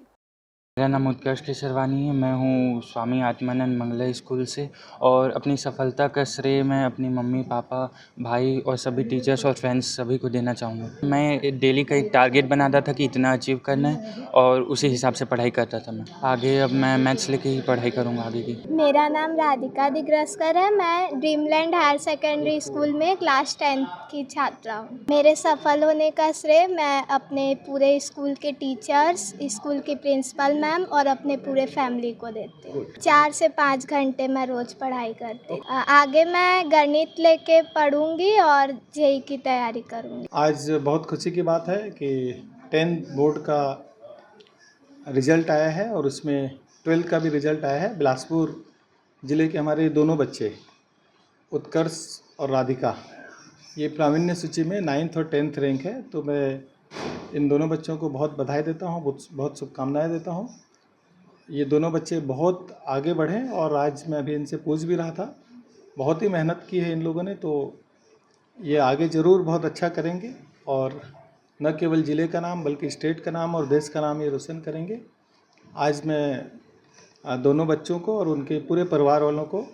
मेरा नाम उत्कर्ष केशरवानी है। मैं हूँ स्वामी आत्मानंद मंगला स्कूल से और अपनी सफलता का श्रेय मैं अपनी मम्मी पापा भाई और सभी टीचर्स और फ्रेंड्स सभी को देना चाहूँगा। मैं डेली का एक टारगेट बनाता था कि इतना अचीव करना है और उसी हिसाब से पढ़ाई करता था। मैं आगे अब मैं मैथ्स लेके ही पढ़ाई करूँगा आगे की। मेरा नाम राधिका दिग्रस्कर है। मैं ड्रीमलैंड हायर सेकेंडरी स्कूल में क्लास 10 की छात्रा हूँ। मेरे सफल होने का श्रेय मैं अपने पूरे स्कूल के टीचर्स, स्कूल की प्रिंसिपल मैम और अपने पूरे फैमिली को देती हूँ। 4 से 5 घंटे मैं रोज पढ़ाई करती हूँ। आगे मैं गणित लेके पढ़ूंगी और जेईई की तैयारी करूंगी। आज बहुत खुशी की बात है कि 10th बोर्ड का रिजल्ट आया है और उसमें 12th का भी रिजल्ट आया है। बिलासपुर ज़िले के हमारे दोनों बच्चे उत्कर्ष और राधिका ये प्रावीण्य सूची में 9th और 10th रैंक है। तो मैं इन दोनों बच्चों को बहुत बधाई देता हूँ, बहुत शुभकामनाएं देता हूँ। ये दोनों बच्चे बहुत आगे बढ़े और आज मैं अभी इनसे पूछ भी रहा था, बहुत ही मेहनत की है इन लोगों ने, तो ये आगे ज़रूर बहुत अच्छा करेंगे और न केवल ज़िले का नाम बल्कि स्टेट का नाम और देश का नाम ये रोशन करेंगे। आज मैं दोनों बच्चों को और उनके पूरे परिवार वालों को,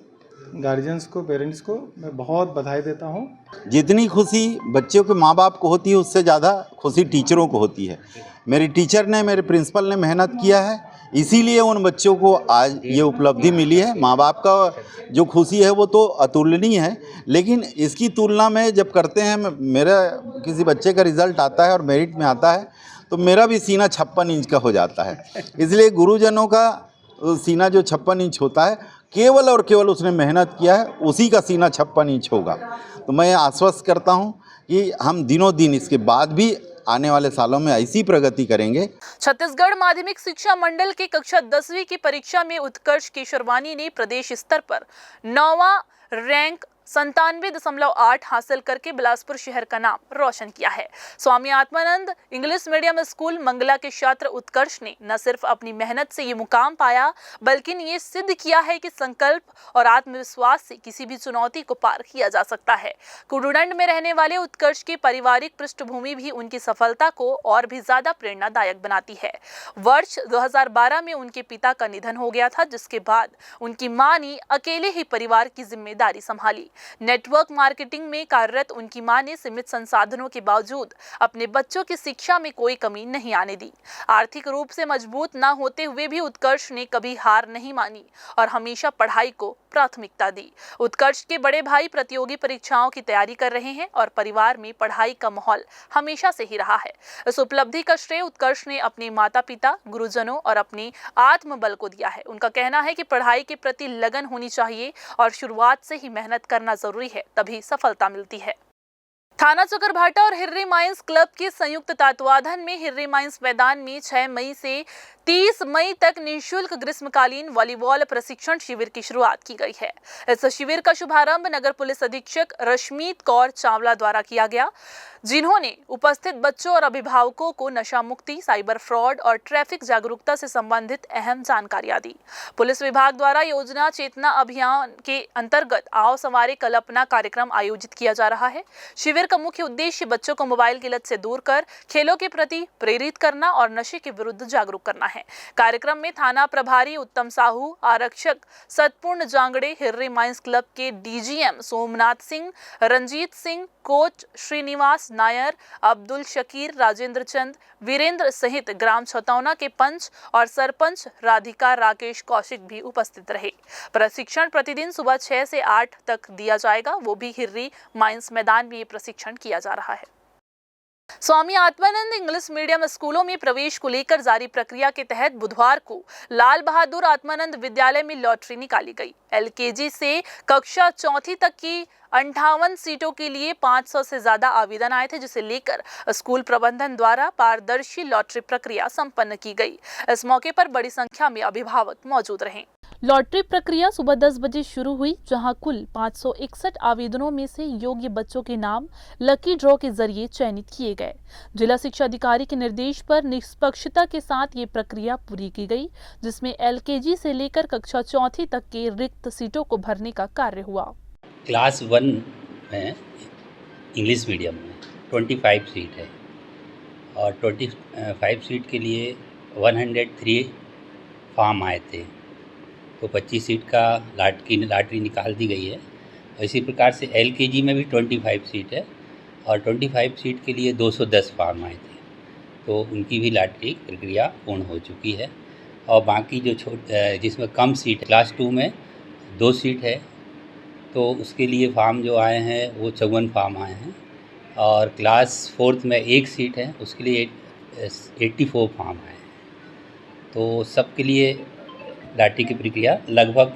गार्जियंस को, पेरेंट्स को मैं बहुत बधाई देता हूँ। जितनी खुशी बच्चों के माँ बाप को होती है उससे ज़्यादा खुशी टीचरों को होती है। मेरी टीचर ने, मेरे प्रिंसिपल ने मेहनत किया है, इसीलिए उन बच्चों को आज ये उपलब्धि मिली है। माँ बाप का जो खुशी है वो तो अतुलनीय है, लेकिन इसकी तुलना में जब करते हैं, मेरा किसी बच्चे का रिज़ल्ट आता है और मेरिट में आता है तो मेरा भी सीना 56 इंच का हो जाता है। इसलिए गुरुजनों का सीना जो 56 इंच होता है, केवल और केवल उसने मेहनत किया है, उसी का सीना 56 इंच होगा। तो मैं आश्वस्त करता हूँ कि हम दिनों दिन इसके बाद भी आने वाले सालों में ऐसी प्रगति करेंगे। छत्तीसगढ़ माध्यमिक शिक्षा मंडल की कक्षा 10वीं की परीक्षा में उत्कर्ष केशरवानी ने प्रदेश स्तर पर 9वां रैंक 97.8 हासिल करके बिलासपुर शहर का नाम रोशन किया है। Swami Atmanand English medium school Mangla के छात्र उत्कर्ष ने न सिर्फ अपनी मेहनत से ये मुकाम पाया, बल्कि ये सिद्ध किया है कि संकल्प और आत्मविश्वास से किसी भी चुनौती को पार किया जा सकता है। कुडुंड में रहने वाले उत्कर्ष की पारिवारिक पृष्ठभूमि भी उनकी सफलता को और भी ज्यादा प्रेरणादायक बनाती है। वर्ष 2012 में उनके पिता का निधन हो गया था, जिसके बाद उनकी मां ने अकेले ही परिवार की जिम्मेदारी संभाली। नेटवर्क मार्केटिंग में कार्यरत उनकी मां ने सीमित संसाधनों के बावजूद अपने बच्चों की शिक्षा में कोई कमी नहीं आने दी। आर्थिक रूप से मजबूत न होते हुए भी उत्कर्ष ने कभी हार नहीं मानी और हमेशा पढ़ाई को प्राथमिकता दी। उत्कर्ष के बड़े भाई प्रतियोगी परीक्षाओं की तैयारी कर रहे हैं और परिवार में पढ़ाई का माहौल हमेशा से ही रहा है। इस उपलब्धि का श्रेय उत्कर्ष ने अपने माता पिता, गुरुजनों और अपने आत्मबल को दिया है। उनका कहना है कि पढ़ाई के प्रति लगन होनी चाहिए और शुरुआत से ही मेहनत करना जरूरी है, तभी सफलता मिलती है। थाना चकरभाटा और हिर्री माइंस क्लब के संयुक्त तत्वाधान में हिर्री माइंस मैदान में 6 मई से 30 मई तक निःशुल्क ग्रीष्मकालीन वॉलीबॉल प्रशिक्षण शिविर की शुरुआत की गई है। इस शिविर का शुभारंभ नगर पुलिस अधीक्षक रश्मीत कौर चावला द्वारा किया गया, जिन्होंने उपस्थित बच्चों और अभिभावकों को नशा मुक्ति, साइबर फ्रॉड और ट्रैफिक जागरूकता से संबंधित अहम जानकारियां दी। पुलिस विभाग द्वारा योजना चेतना अभियान के अंतर्गत आओ सवारे कल्पना कार्यक्रम आयोजित किया जा रहा है। शिविर का मुख्य उद्देश्य बच्चों को मोबाइल की लत से दूर कर खेलों के प्रति प्रेरित करना और नशे के विरुद्ध जागरूक करना है। कार्यक्रम में थाना प्रभारी उत्तम साहू, आरक्षक सतपूर्ण जांगड़े, हिर्री माइंस क्लब के डीजीएम सोमनाथ सिंह, रंजीत सिंह, कोच श्रीनिवास नायर, अब्दुल शकीर, राजेंद्र चंद, वीरेंद्र सहित ग्राम छतौना के पंच और सरपंच राधिका राकेश कौशिक भी उपस्थित रहे। प्रशिक्षण प्रतिदिन सुबह 6 से 8 तक दिया जाएगा, वो भी हिर्री माइंस मैदान में ये प्रशिक्षण परीक्षण किया जा रहा है। स्वामी आत्मानंद इंग्लिश मीडियम स्कूलों में प्रवेश को लेकर जारी प्रक्रिया के तहत बुधवार को लाल बहादुर आत्मानंद विद्यालय में लॉटरी निकाली गई। एलकेजी से कक्षा चौथी तक की 58 सीटों के लिए 500 से ज्यादा आवेदन आए थे, जिसे लेकर स्कूल प्रबंधन द्वारा पारदर्शी लॉटरी प्रक्रिया संपन्न की गई। इस मौके पर बड़ी संख्या में अभिभावक मौजूद रहे। लॉटरी प्रक्रिया सुबह 10 बजे शुरू हुई, जहां कुल 561 आवेदनों में से योग्य बच्चों के नाम लकी ड्रॉ के जरिए चयनित किए गए। जिला शिक्षा अधिकारी के निर्देश पर निष्पक्षता के साथ ये प्रक्रिया पूरी की गई, जिसमें एलकेजी से लेकर कक्षा चौथी तक के रिक्त सीटों को भरने का कार्य हुआ। क्लास 1 में इंग्लिश मीडियम में 25 सीट है और 25 सीट के लिए 103 फॉर्म आए थे, तो 25 सीट का लॉटरी निकाल दी गई है। इसी प्रकार से एलकेजी में भी 25 सीट है और 25 सीट के लिए 210 फॉर्म आए थे, तो उनकी भी लॉटरी प्रक्रिया पूर्ण हो चुकी है। और बाकी जो जिसमें कम सीट, क्लास 2 में 2 सीट है, तो उसके लिए फॉर्म जो आए हैं वो 54 फॉर्म आए हैं। और क्लास 4 में 1 सीट है, उसके लिए 84 फॉर्म आए हैं। तो सबके लिए लॉटरी की प्रक्रिया लगभग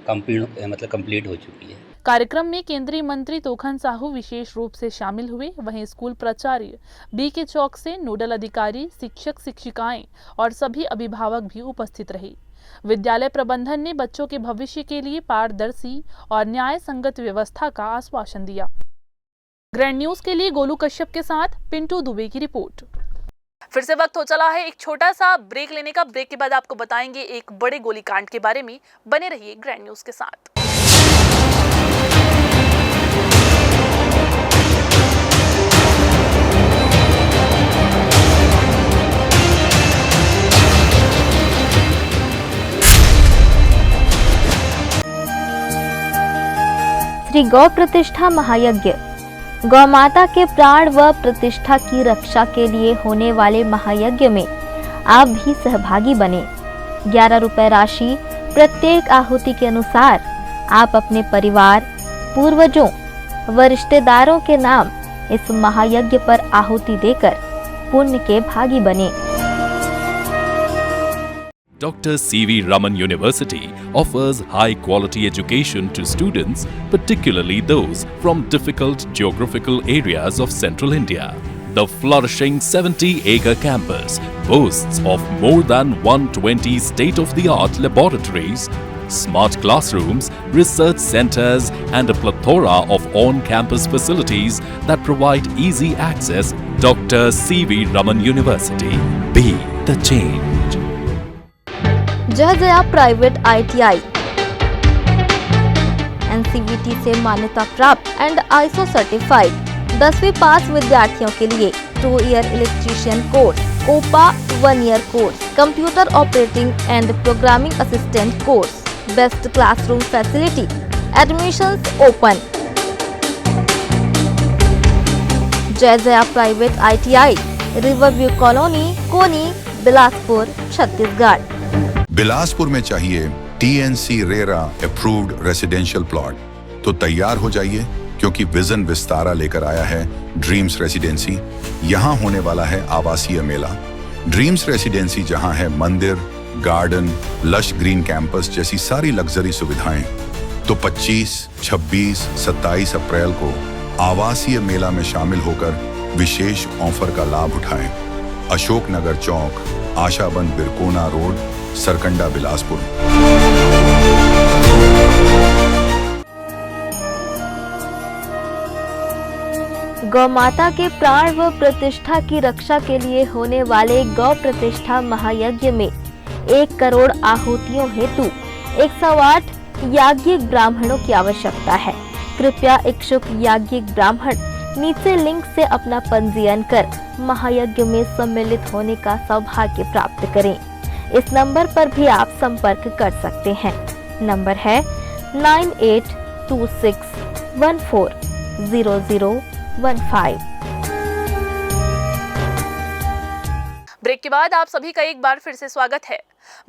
कंप्लीट हो चुकी है। कार्यक्रम में केंद्रीय मंत्री तोखन साहू विशेष रूप से शामिल हुए। वहीं स्कूल प्राचार्य बीके चौक से नोडल अधिकारी, शिक्षक शिक्षिकाएं और सभी अभिभावक भी उपस्थित रहे। विद्यालय प्रबंधन ने बच्चों के भविष्य के लिए पारदर्शी और न्याय संगत व्यवस्था का आश्वासन दिया। ग्रैंड न्यूज के लिए गोलू कश्यप के साथ पिंटू दुबे की रिपोर्ट। फिर से वक्त हो चला है एक छोटा सा ब्रेक लेने का। ब्रेक के बाद आपको बताएंगे एक बड़े गोलीकांड के बारे में। बने रहिए ग्रैंड न्यूज के साथ। श्री गौ प्रतिष्ठा महायज्ञ गौ माता के प्राण व प्रतिष्ठा की रक्षा के लिए होने वाले महायज्ञ में आप भी सहभागी बने। 11 रुपए राशि प्रत्येक आहुति के अनुसार आप अपने परिवार, पूर्वजों व रिश्तेदारों के नाम इस महायज्ञ पर आहुति देकर पुण्य के भागी बने। Dr. C.V. Raman University offers high-quality education to students, particularly those from difficult geographical areas of Central India. The flourishing 70-acre campus boasts of more than 120 state-of-the-art laboratories, smart classrooms, research centers, and a plethora of on-campus facilities that provide easy access. Dr. C.V. Raman University. Be the change. जय Jaya private ITI NCVT से मान्यता प्राप्त and ISO certified 10वीं पास विद्यार्थियों के लिए 2 year electrician course, OPA 1 year course, computer operating and programming assistant course, best classroom facility, admissions open. Jai Jaya private ITI, riverview colony, Koni, Bilaspur, Chhattisgarh. Bilaspur में चाहिए TNC RERA approved residential plot, तो तैयार हो जाइए, क्योंकि विजन विस्तारा लेकर आया है ड्रीम्स रेसिडेंसी। यहाँ होने वाला है आवासीय मेला। ड्रीम्स रेसिडेंसी जहाँ है मंदिर, गार्डन, लश ग्रीन कैंपस जैसी सारी लग्जरी सुविधाएं, तो 25, 26, 27 अप्रैल को आवासीय मेला में शामिल होकर विशेष ऑफर का लाभ उठाएं। अशोक नगर चौक, आशाबन बिरकोना रोड, सरकंडा, बिलासपुर। गौ माता के प्राण व प्रतिष्ठा की रक्षा के लिए होने वाले गौ प्रतिष्ठा महायज्ञ में 1 करोड़ आहुतियों हेतु 108 याज्ञिक ब्राह्मणों की आवश्यकता है। कृपया इच्छुक याज्ञिक ब्राह्मण नीचे लिंक से अपना पंजीयन कर महायज्ञ में सम्मिलित होने का सौभाग्य प्राप्त करें। इस नंबर पर भी आप संपर्क कर सकते हैं। नंबर है 9826140015। ब्रेक के बाद आप सभी का एक बार फिर से स्वागत है।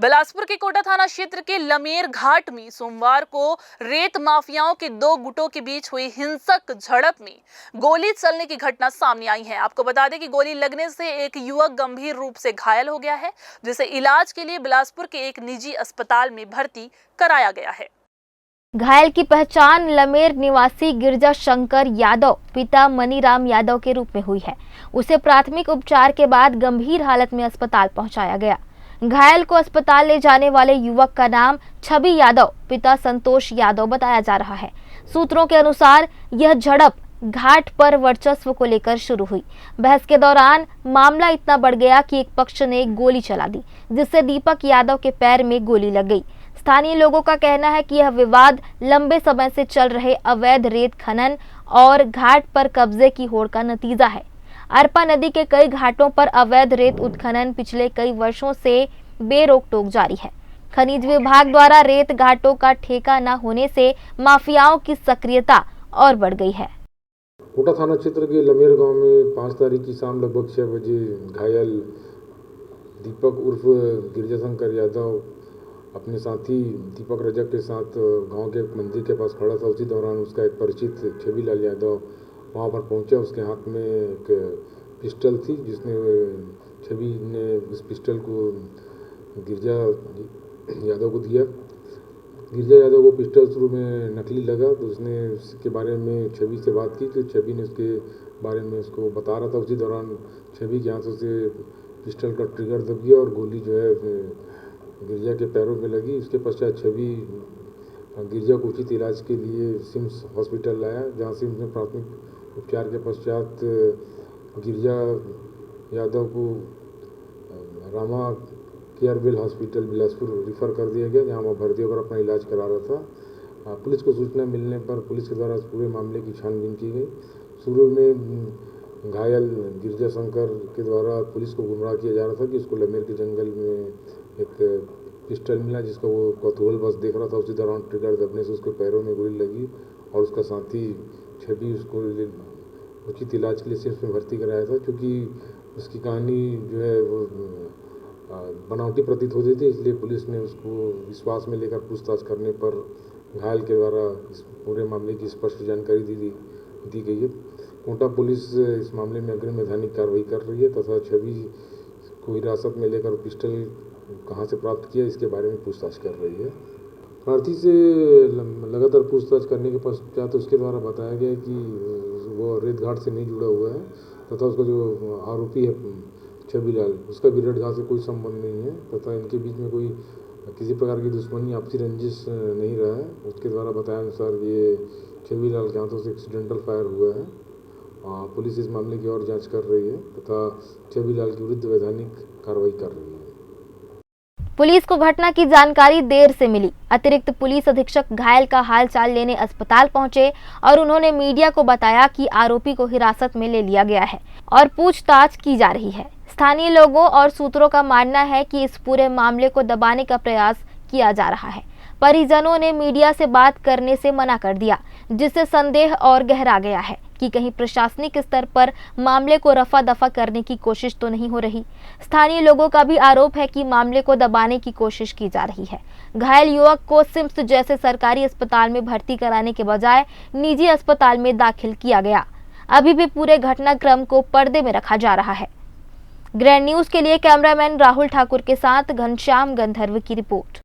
बिलासपुर के कोटा थाना क्षेत्र के लमेर घाट में सोमवार को रेत माफियाओं के दो गुटों के बीच हुई हिंसक झड़प में गोली चलने की घटना सामने आई है। आपको बता दें कि गोली लगने से एक युवक गंभीर रूप से घायल हो गया है, जिसे इलाज के लिए बिलासपुर के एक निजी अस्पताल में भर्ती कराया गया है। घायल की पहचान लमेर निवासी गिरजा शंकर यादव पिता मनीराम यादव के रूप में हुई है। उसे प्राथमिक उपचार के बाद गंभीर हालत में अस्पताल पहुंचाया गया। घायल को अस्पताल ले जाने वाले युवक का नाम छवि यादव पिता संतोष यादव बताया जा रहा है। सूत्रों के अनुसार यह झड़प घाट पर वर्चस्व को लेकर शुरू हुई। बहस के दौरान मामला इतना बढ़ गया कि एक पक्ष ने गोली चला दी, जिससे दीपक यादव के पैर में गोली लग गई। स्थानीय लोगों का कहना है कि यह विवाद लंबे समय से चल रहे अवैध रेत खनन और घाट पर कब्जे की होड़ का नतीजा है। अरपा नदी के कई घाटों पर अवैध रेत उत्खनन पिछले कई वर्षों से बेरोक-टोक जारी है। खनिज विभाग द्वारा रेत घाटों का ठेका न होने से माफियाओं की सक्रियता और बढ़ गई है। कोटा थाना क्षेत्र के लमेर गांव में 5 तारीख की शाम लगभग 6 बजे घायल दीपक उर्फ गिरजाशंकर यादव अपने साथी दीपक रजक के साथ गांव के मंदिर के पास खड़ा था। उसी दौरान उसका एक परिचित छविलाल यादव वहां पर पहुंचा। उसके हाथ में एक पिस्टल थी, जिसने छवि ने उस पिस्टल को गिरजा यादव को दिया। गिरजा यादव को पिस्टल शुरू में नकली लगा, तो उसने उसके बारे में छवि से बात की, तो छवि ने उसके बारे में उसको बता रहा था। उसी दौरान छवि के हाथों से पिस्टल का ट्रिगर दब गया और गोली जो है गिरजा के पैरों में लगी। उसके पश्चात छवि गिरजा को उचित इलाज के लिए सिम्स हॉस्पिटल लाया, जहां सिम्स में प्राथमिक उपचार के पश्चात गिरजा यादव को Rama Carewell hospital Bilaspur refer कर दिया गया, जहां वह भर्ती होकर अपना इलाज करा रहा था। पुलिस को सूचना मिलने पर पुलिस के द्वारा इस पूरे मामले की छानबीन की गई। शुरू में घायल गिरजा शंकर के द्वारा पुलिस को गुमराह किया जा रहा था कि उसको लमेर के जंगल में एक पिस्टल मिला, जिसका वो कौतूहल बस देख रहा था। उसी दौरान ट्रिगर दबने से उसके पैरों में गोली लगी और उसका साथी छवि उसको उचित इलाज के लिए सिम्स में भर्ती कराया था। क्योंकि उसकी कहानी जो है वो बनावटी प्रतीत होती थी, इसलिए पुलिस ने उसको विश्वास में लेकर पूछताछ करने पर घायल के द्वारा इस पूरे मामले की स्पष्ट जानकारी दी गई है। कोटा पुलिस इस मामले में अग्रिम वैधानिक कार्रवाई कर रही है तथा छवि को हिरासत में लेकर पिस्टल कहां से प्राप्त किया, इसके बारे में पूछताछ कर रही है। प्रार्थी से लगातार पूछताछ करने के पश्चात उसके द्वारा बताया गया कि वो रेत घाट से नहीं जुड़ा हुआ है तथा उसका जो आरोपी है छविलाल, उसका भी रेत घाट से कोई संबंध नहीं है तथा इनके बीच में कोई किसी प्रकार की दुश्मनी आपसी रंजिश नहीं रहा है। उसके द्वारा बताया अनुसार ये छविलाल के हाथों से एक्सीडेंटल फायर हुआ है। पुलिस इस मामले की और जांच कर रही है तथा छविलाल के विरुद्ध वैधानिक कार्रवाई कर रही है। पुलिस को घटना की जानकारी देर से मिली। अतिरिक्त पुलिस अधीक्षक घायल का हालचाल लेने अस्पताल पहुंचे और उन्होंने मीडिया को बताया कि आरोपी को हिरासत में ले लिया गया है और पूछताछ की जा रही है। स्थानीय लोगों और सूत्रों का मानना है कि इस पूरे मामले को दबाने का प्रयास किया जा रहा है। परिजनों ने मीडिया से बात करने से मना कर दिया, जिससे संदेह और गहरा गया है कि कहीं प्रशासनिक स्तर पर मामले को रफा दफा करने की कोशिश तो नहीं हो रही। स्थानीय लोगों का भी आरोप है कि मामले को दबाने की कोशिश की जा रही है। घायल युवक को सिम्स जैसे सरकारी अस्पताल में भर्ती कराने के बजाय निजी अस्पताल में दाखिल किया गया। अभी भी पूरे घटनाक्रम को पर्दे में रखा जा रहा है। ग्रैंड न्यूज के लिए कैमरामैन राहुल ठाकुर के साथ घनश्याम गंधर्व की रिपोर्ट।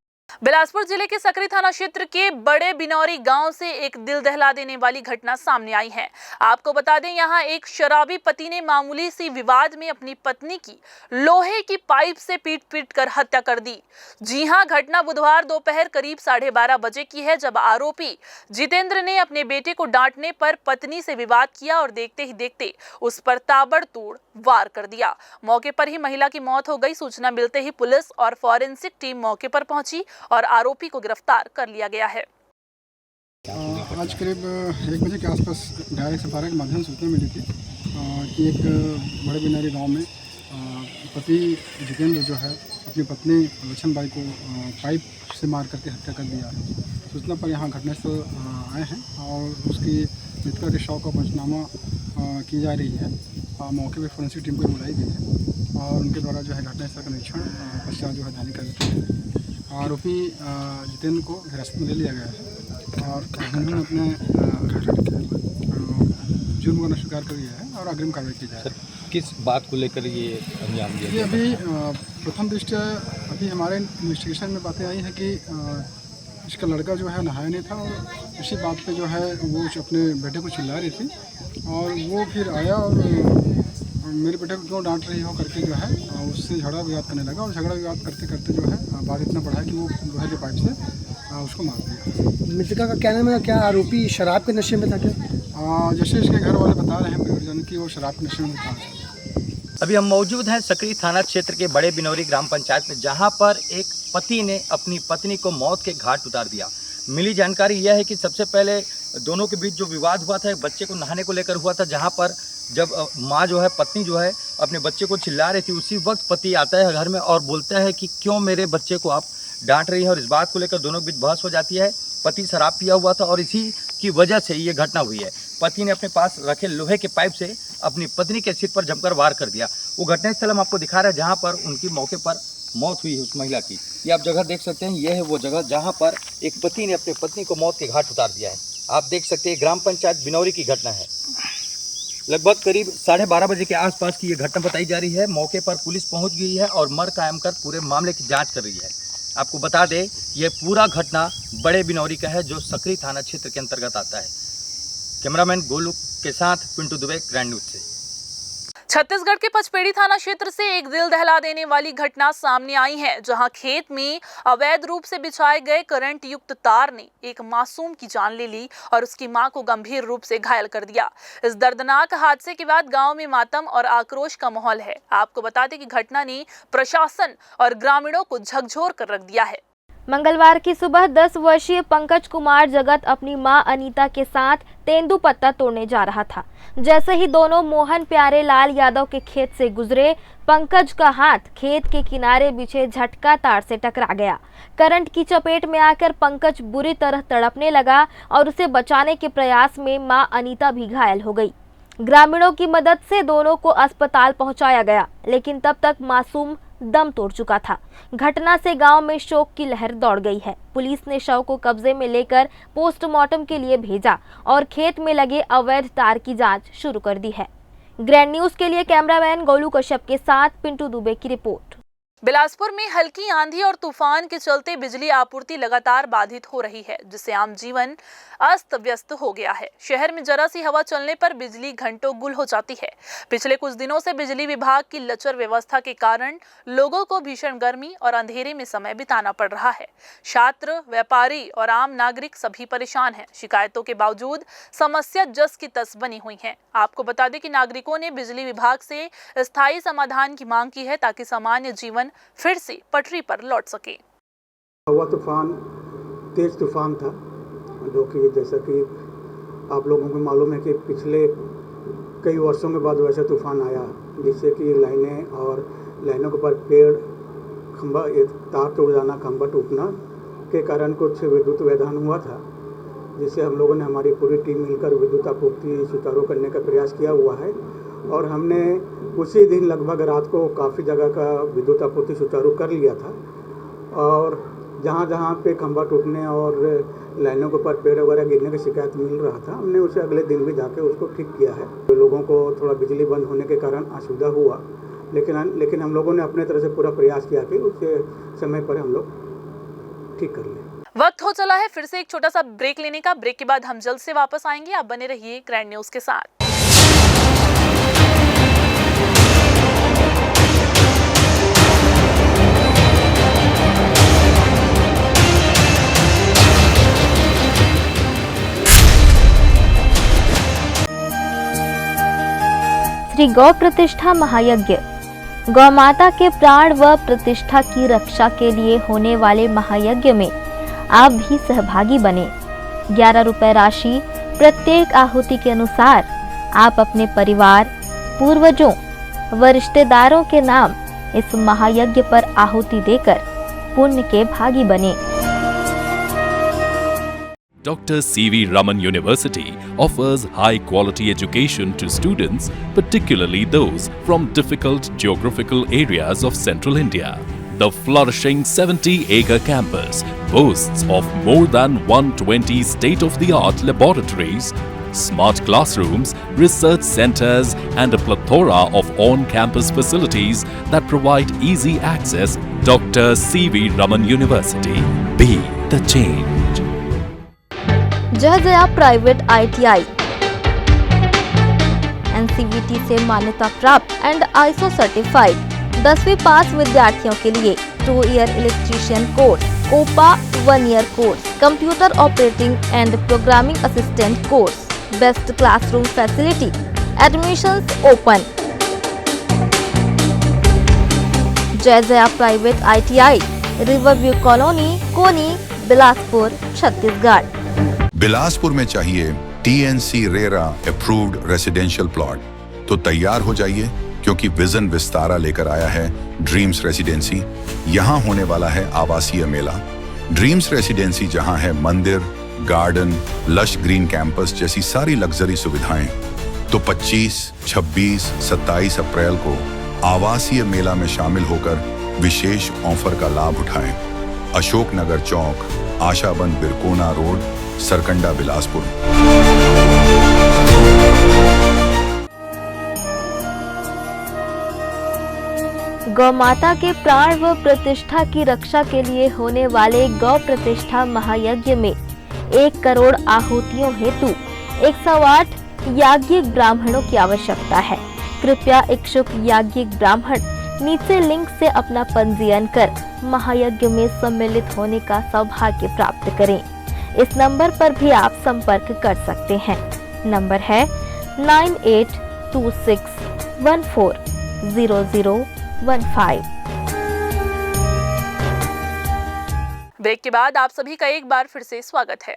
बिलासपुर जिले के सकरी थाना क्षेत्र के बड़े बिनौरी गांव से एक दिल दहला देने वाली घटना सामने आई है। आपको बता दें, यहां एक शराबी पति ने मामूली सी विवाद में अपनी पत्नी की लोहे की पाइप से पीट कर हत्या कर दी। जी हां, घटना बुधवार दोपहर करीब 12:30 बजे की है, जब आरोपी जितेंद्र ने अपने बेटे को डांटने पर पत्नी से विवाद किया और देखते ही देखते उस पर ताबड़तोड़ वार कर दिया। मौके पर ही महिला की मौत हो गई। सूचना मिलते ही पुलिस और फॉरेंसिक टीम मौके पर पहुंची और आरोपी को गिरफ्तार कर लिया गया है। आज करीब 1 बजे के आसपास डायरेक्ट सफारा के माध्यम से सूचना मिली थी कि एक बड़े बिनारी गांव में पति जितेंद्र जो है अपनी पत्नी लक्ष्मणबाई को पाइप से मार करके हत्या कर दिया है। सूचना पर यहाँ घटनास्थल आए हैं और उसकी मृतका के शव का पंचनामा की जा रही है। मौके पर फोरेंसिक टीम को बुलाई गई है और उनके द्वारा जो है घटनास्थल का निरीक्षण पश्चात जो है जारी कर दिया है। आरोपी जितेंद्र को हिरासत में ले लिया गया है और उन्होंने अपने जुर्म को स्वीकार कर लिया है और अग्रिम कार्रवाई की जाए। किस बात को लेकर ये अंजाम दिया? ये अभी प्रथम दृष्टया अभी हमारे इन्वेस्टिगेशन में बातें आई है कि इसका लड़का जो है नहाया नहीं था और इसी बात पे जो है वो अपने बेटे को चिल्ला रही थी और वो फिर आया और मेरे बेटे को क्यों डांट रही हो करके जो है उससे झगड़ा विवाद करने लगा और झगड़ा विवाद करते करते जो है बात इतना बढ़ा कि वो लोहे के पाइप से उसको मार दिया। मृतका का कहना में क्या आरोपी शराब के नशे में था क्या? जैसे इसके घर वाले बता रहे हैं परिवारजन की वो शराब के नशे में था। अभी हम मौजूद हैं सकरी थाना क्षेत्र के बड़े बिनौरी ग्राम पंचायत में, जहां पर एक पति ने अपनी पत्नी को मौत के घाट उतार दिया। मिली जानकारी यह है कि सबसे पहले दोनों के बीच जो विवाद हुआ था बच्चे को नहाने को लेकर हुआ था, जहां पर जब माँ जो है पत्नी जो है अपने बच्चे को चिल्ला रही थी, उसी वक्त पति आता है घर में और बोलता है कि क्यों मेरे बच्चे को आप डांट रही हैं, और इस बात को लेकर दोनों के बीच बहस हो जाती है। पति शराब पिया हुआ था और इसी की वजह से ये घटना हुई है। पति ने अपने पास रखे लोहे के पाइप से अपनी पत्नी के सिर पर जमकर वार कर दिया। वो घटनास्थल हम आपको दिखा रहे हैं जहाँ पर उनकी मौके पर मौत हुई है उस महिला की। ये आप जगह देख सकते हैं, यह है वो जगह जहाँ पर एक पति ने अपनी पत्नी को मौत के घाट उतार दिया है। आप देख सकते हैं ग्राम पंचायत बिनौरी की घटना है। लगभग करीब 12:30 बजे के आसपास की ये घटना बताई जा रही है। मौके पर पुलिस पहुंच गई है और मर कायम कर पूरे मामले की जांच कर रही है। आपको बता दें ये पूरा घटना बड़े बिनौरी का है जो सकरी थाना क्षेत्र के अंतर्गत आता है। कैमरामैन गोलू के साथ पिंटू दुबे, ग्रैंड न्यूज से। छत्तीसगढ़ के पचपेड़ी थाना क्षेत्र से एक दिल दहला देने वाली घटना सामने आई है, जहां खेत में अवैध रूप से बिछाए गए करंट युक्त तार ने एक मासूम की जान ले ली और उसकी मां को गंभीर रूप से घायल कर दिया। इस दर्दनाक हादसे के बाद गांव में मातम और आक्रोश का माहौल है। आपको बता दें कि घटना ने प्रशासन और ग्रामीणों को झकझोर कर रख दिया है। मंगलवार की सुबह 10 वर्षीय पंकज कुमार जगत अपनी मां अनीता के साथ तेंदुपत्ता तोड़ने जा रहा था। जैसे ही दोनों मोहन प्यारे लाल यादव के खेत से गुजरे, पंकज का हाथ खेत के किनारे बिछे झटका तार से टकरा गया। करंट की चपेट में आकर पंकज बुरी तरह तड़पने लगा और उसे बचाने के प्रयास में मां अनीता भी घायल हो गई। ग्रामीणों की मदद से दोनों को अस्पताल पहुंचाया गया, लेकिन तब तक मासूम दम तोड़ चुका था। घटना से गांव में शोक की लहर दौड़ गई है। पुलिस ने शव को कब्जे में लेकर पोस्टमार्टम के लिए भेजा और खेत में लगे अवैध तार की जांच शुरू कर दी है। ग्रैंड न्यूज के लिए कैमरामैन गोलू कश्यप के साथ पिंटू दुबे की रिपोर्ट। बिलासपुर में हल्की आंधी और तूफान के चलते बिजली आपूर्ति लगातार बाधित हो रही है, जिससे आम जीवन अस्त व्यस्त हो गया है। शहर में जरा सी हवा चलने पर बिजली घंटों गुल हो जाती है। पिछले कुछ दिनों से बिजली विभाग की लचर व्यवस्था के कारण लोगों को भीषण गर्मी और अंधेरे में समय बिताना पड़ रहा है। छात्र, व्यापारी और आम नागरिक सभी परेशान हैं। शिकायतों के बावजूद समस्या जस की तस बनी हुई है। आपको बता दें कि नागरिकों ने बिजली विभाग से स्थायी समाधान की मांग की है ताकि सामान्य जीवन फिर से पटरी पर लौट सके। हवा तूफान तेज तूफान था, जो कि जैसा कि आप लोगों को मालूम है कि पिछले कई वर्षों के बाद वैसा तूफान आया, जिससे कि लाइनें और लाइनों के ऊपर पेड़, खंभा, तार टूट जाना, खंभा टूटना के कारण कुछ विद्युत व्यवधान हुआ था, जिससे हम लोगों ने हमारी पूरी टीम मिलकर विद्युत आपूर्ति सुचारू करने का प्रयास किया हुआ है। और हमने उसी दिन लगभग रात को काफ़ी जगह का विद्युत आपूर्ति सुचारू कर लिया था। और जहाँ जहाँ पे खंभा टूटने और लाइनों के ऊपर पेड़ वगैरह गिरने की शिकायत मिल रहा था, हमने उसे अगले दिन भी जाके उसको ठीक किया है। तो लोगों को थोड़ा बिजली बंद होने के कारण असुविधा हुआ, लेकिन हम लोगों ने अपने तरह से पूरा प्रयास किया कि उसे समय पर हम लोग ठीक कर लें। वक्त हो चला है फिर से एक छोटा सा ब्रेक लेने का। ब्रेक के बाद हम जल्द से वापस आएंगे। आप बने रहिए ग्रैंड न्यूज के साथ। श्री गौ प्रतिष्ठा महायज्ञ गौ माता के प्राण व प्रतिष्ठा की रक्षा के लिए होने वाले महायज्ञ में आप भी सहभागी बने। 11 रुपए राशि प्रत्येक आहुति के अनुसार आप अपने परिवार, पूर्वजों व रिश्तेदारों के नाम इस महायज्ञ पर आहुति देकर पुण्य के भागी बने। Dr. C.V. Raman University offers high-quality education to students, particularly those from difficult geographical areas of Central India. The flourishing 70-acre campus boasts of more than 120 state-of-the-art laboratories, smart classrooms, research centers, and a plethora of on-campus facilities that provide easy access. Dr. C.V. Raman University. Be the change. Jaya private ITI NCVT से मान्यता प्राप्त and ISO certified 10वीं पास विद्यार्थियों के लिए 2 year electrician course, COPA 1 year course, computer operating and programming assistant course, best classroom facility, admissions open. Jaya private ITI, riverview colony, Koni, Bilaspur, Chhattisgarh. Bilaspur में चाहिए TNC RERA approved residential plot तो तैयार हो जाइए, क्योंकि विजन विस्तारा लेकर आया है ड्रीम्स रेसिडेंसी। यहाँ होने वाला है आवासीय मेला। ड्रीम्स रेसिडेंसी जहाँ है मंदिर, गार्डन, लश ग्रीन कैंपस जैसी सारी लग्जरी सुविधाएं, तो 25, 26, 27 अप्रैल को आवासीय मेला में शामिल होकर विशेष ऑफर का लाभ उठाएं। अशोक नगर चौक, आशाबंद बिरकोना रोड, सरकंडा, बिलासपुर। गौ माता के प्राण व प्रतिष्ठा की रक्षा के लिए होने वाले गौ प्रतिष्ठा महायज्ञ में 1 करोड़ आहुतियों हेतु 108 याज्ञिक ब्राह्मणों की आवश्यकता है। कृपया इच्छुक याज्ञिक ब्राह्मण नीचे लिंक से अपना पंजीयन कर महायज्ञ में सम्मिलित होने का सौभाग्य प्राप्त करें। इस नंबर पर भी आप संपर्क कर सकते हैं। नंबर है 9826140015। ब्रेक के बाद आप सभी का एक बार फिर से स्वागत है।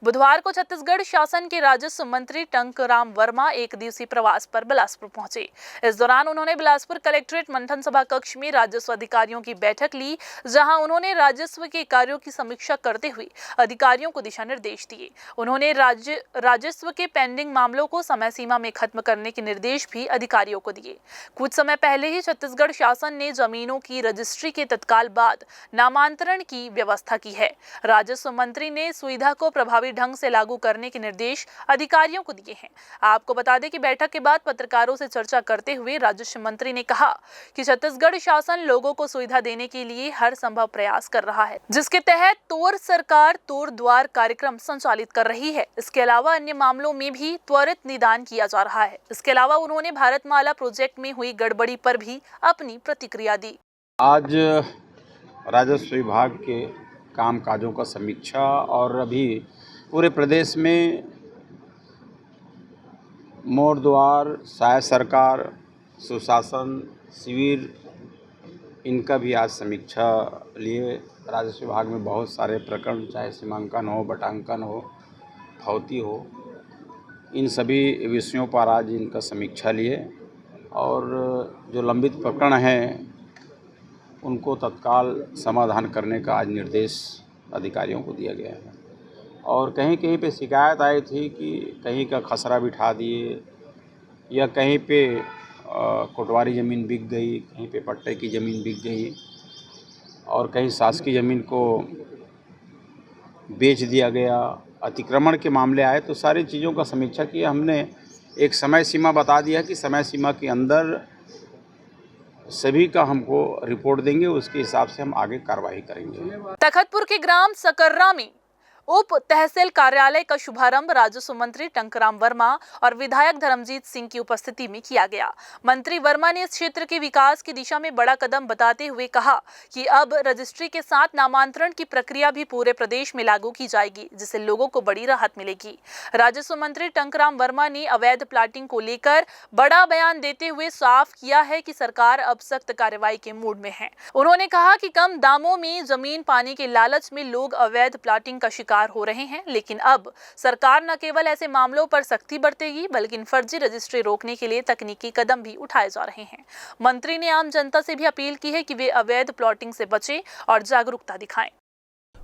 बुधवार को छत्तीसगढ़ शासन के राजस्व मंत्री टंकराम वर्मा 1 दिवसीय प्रवास पर बिलासपुर पहुंचे। इस दौरान उन्होंने बिलासपुर कलेक्ट्रेट मंथन सभा कक्ष में राजस्व अधिकारियों की बैठक ली, जहां उन्होंने राजस्व के कार्यों की समीक्षा करते हुए अधिकारियों को दिशा निर्देश दिए। उन्होंने राजस्व के पेंडिंग मामलों को समय सीमा में खत्म करने के निर्देश भी अधिकारियों को दिए। कुछ समय पहले ही छत्तीसगढ़ शासन ने जमीनों की रजिस्ट्री के तत्काल बाद नामांतरण की व्यवस्था की है। राजस्व मंत्री ने सुविधा को प्रभावी ढंग से लागू करने के निर्देश अधिकारियों को दिए हैं। आपको बता दें कि बैठक के बाद पत्रकारों से चर्चा करते हुए राजस्व मंत्री ने कहा कि छत्तीसगढ़ शासन लोगों को सुविधा देने के लिए हर संभव प्रयास कर रहा है, जिसके तहत तोर सरकार तोर द्वार कार्यक्रम संचालित कर रही है। इसके अलावा अन्य मामलों में भी त्वरित निदान किया जा रहा है। इसके अलावा उन्होंने भारतमाला प्रोजेक्ट में हुई गड़बड़ी पर भी अपनी प्रतिक्रिया दी। आज राजस्व विभाग के काम काजों का समीक्षा और अभी पूरे प्रदेश में मोर द्वार, सहायक सरकार, सुशासन शिविर, इनका भी आज समीक्षा लिए। राजस्व विभाग में बहुत सारे प्रकरण, चाहे सीमांकन हो, बटांकन हो, फौती हो, इन सभी विषयों पर आज इनका समीक्षा लिए और जो लंबित प्रकरण हैं उनको तत्काल समाधान करने का आज निर्देश अधिकारियों को दिया गया है। और कहीं कहीं पे शिकायत आई थी कि कहीं का खसरा बिठा दिए या कहीं पे कोटवारी ज़मीन बिक गई, कहीं पे पट्टे की ज़मीन बिक गई और कहीं शासकीय ज़मीन को बेच दिया गया, अतिक्रमण के मामले आए, तो सारी चीज़ों का समीक्षा की। हमने एक समय सीमा बता दिया कि समय सीमा के अंदर सभी का हमको रिपोर्ट देंगे, उसके हिसाब से हम आगे कार्रवाई करेंगे। तखतपुर के ग्राम सकर्रा में उप तहसील कार्यालय का शुभारंभ राजस्व मंत्री टंकराम वर्मा और विधायक धर्मजीत सिंह की उपस्थिति में किया गया। मंत्री वर्मा ने इस क्षेत्र के विकास की दिशा में बड़ा कदम बताते हुए कहा कि अब रजिस्ट्री के साथ नामांतरण की प्रक्रिया भी पूरे प्रदेश में लागू की जाएगी, जिससे लोगों को बड़ी राहत मिलेगी। राजस्व मंत्री टंकराम वर्मा ने अवैध प्लाटिंग को लेकर बड़ा बयान देते हुए साफ किया है कि सरकार अब सख्त कार्रवाई के मूड में है। उन्होंने कहा कि कम दामों में जमीन पाने के लालच में लोग अवैध प्लाटिंग का शिकार हो रहे हैं, लेकिन अब सरकार न केवल ऐसे मामलों पर सख्ती बरतेगी बल्कि फर्जी रजिस्ट्री रोकने के लिए तकनीकी कदम भी उठाए जा रहे हैं। मंत्री ने आम जनता से भी अपील की है कि वे अवैध प्लॉटिंग से बचें और जागरूकता दिखाएं।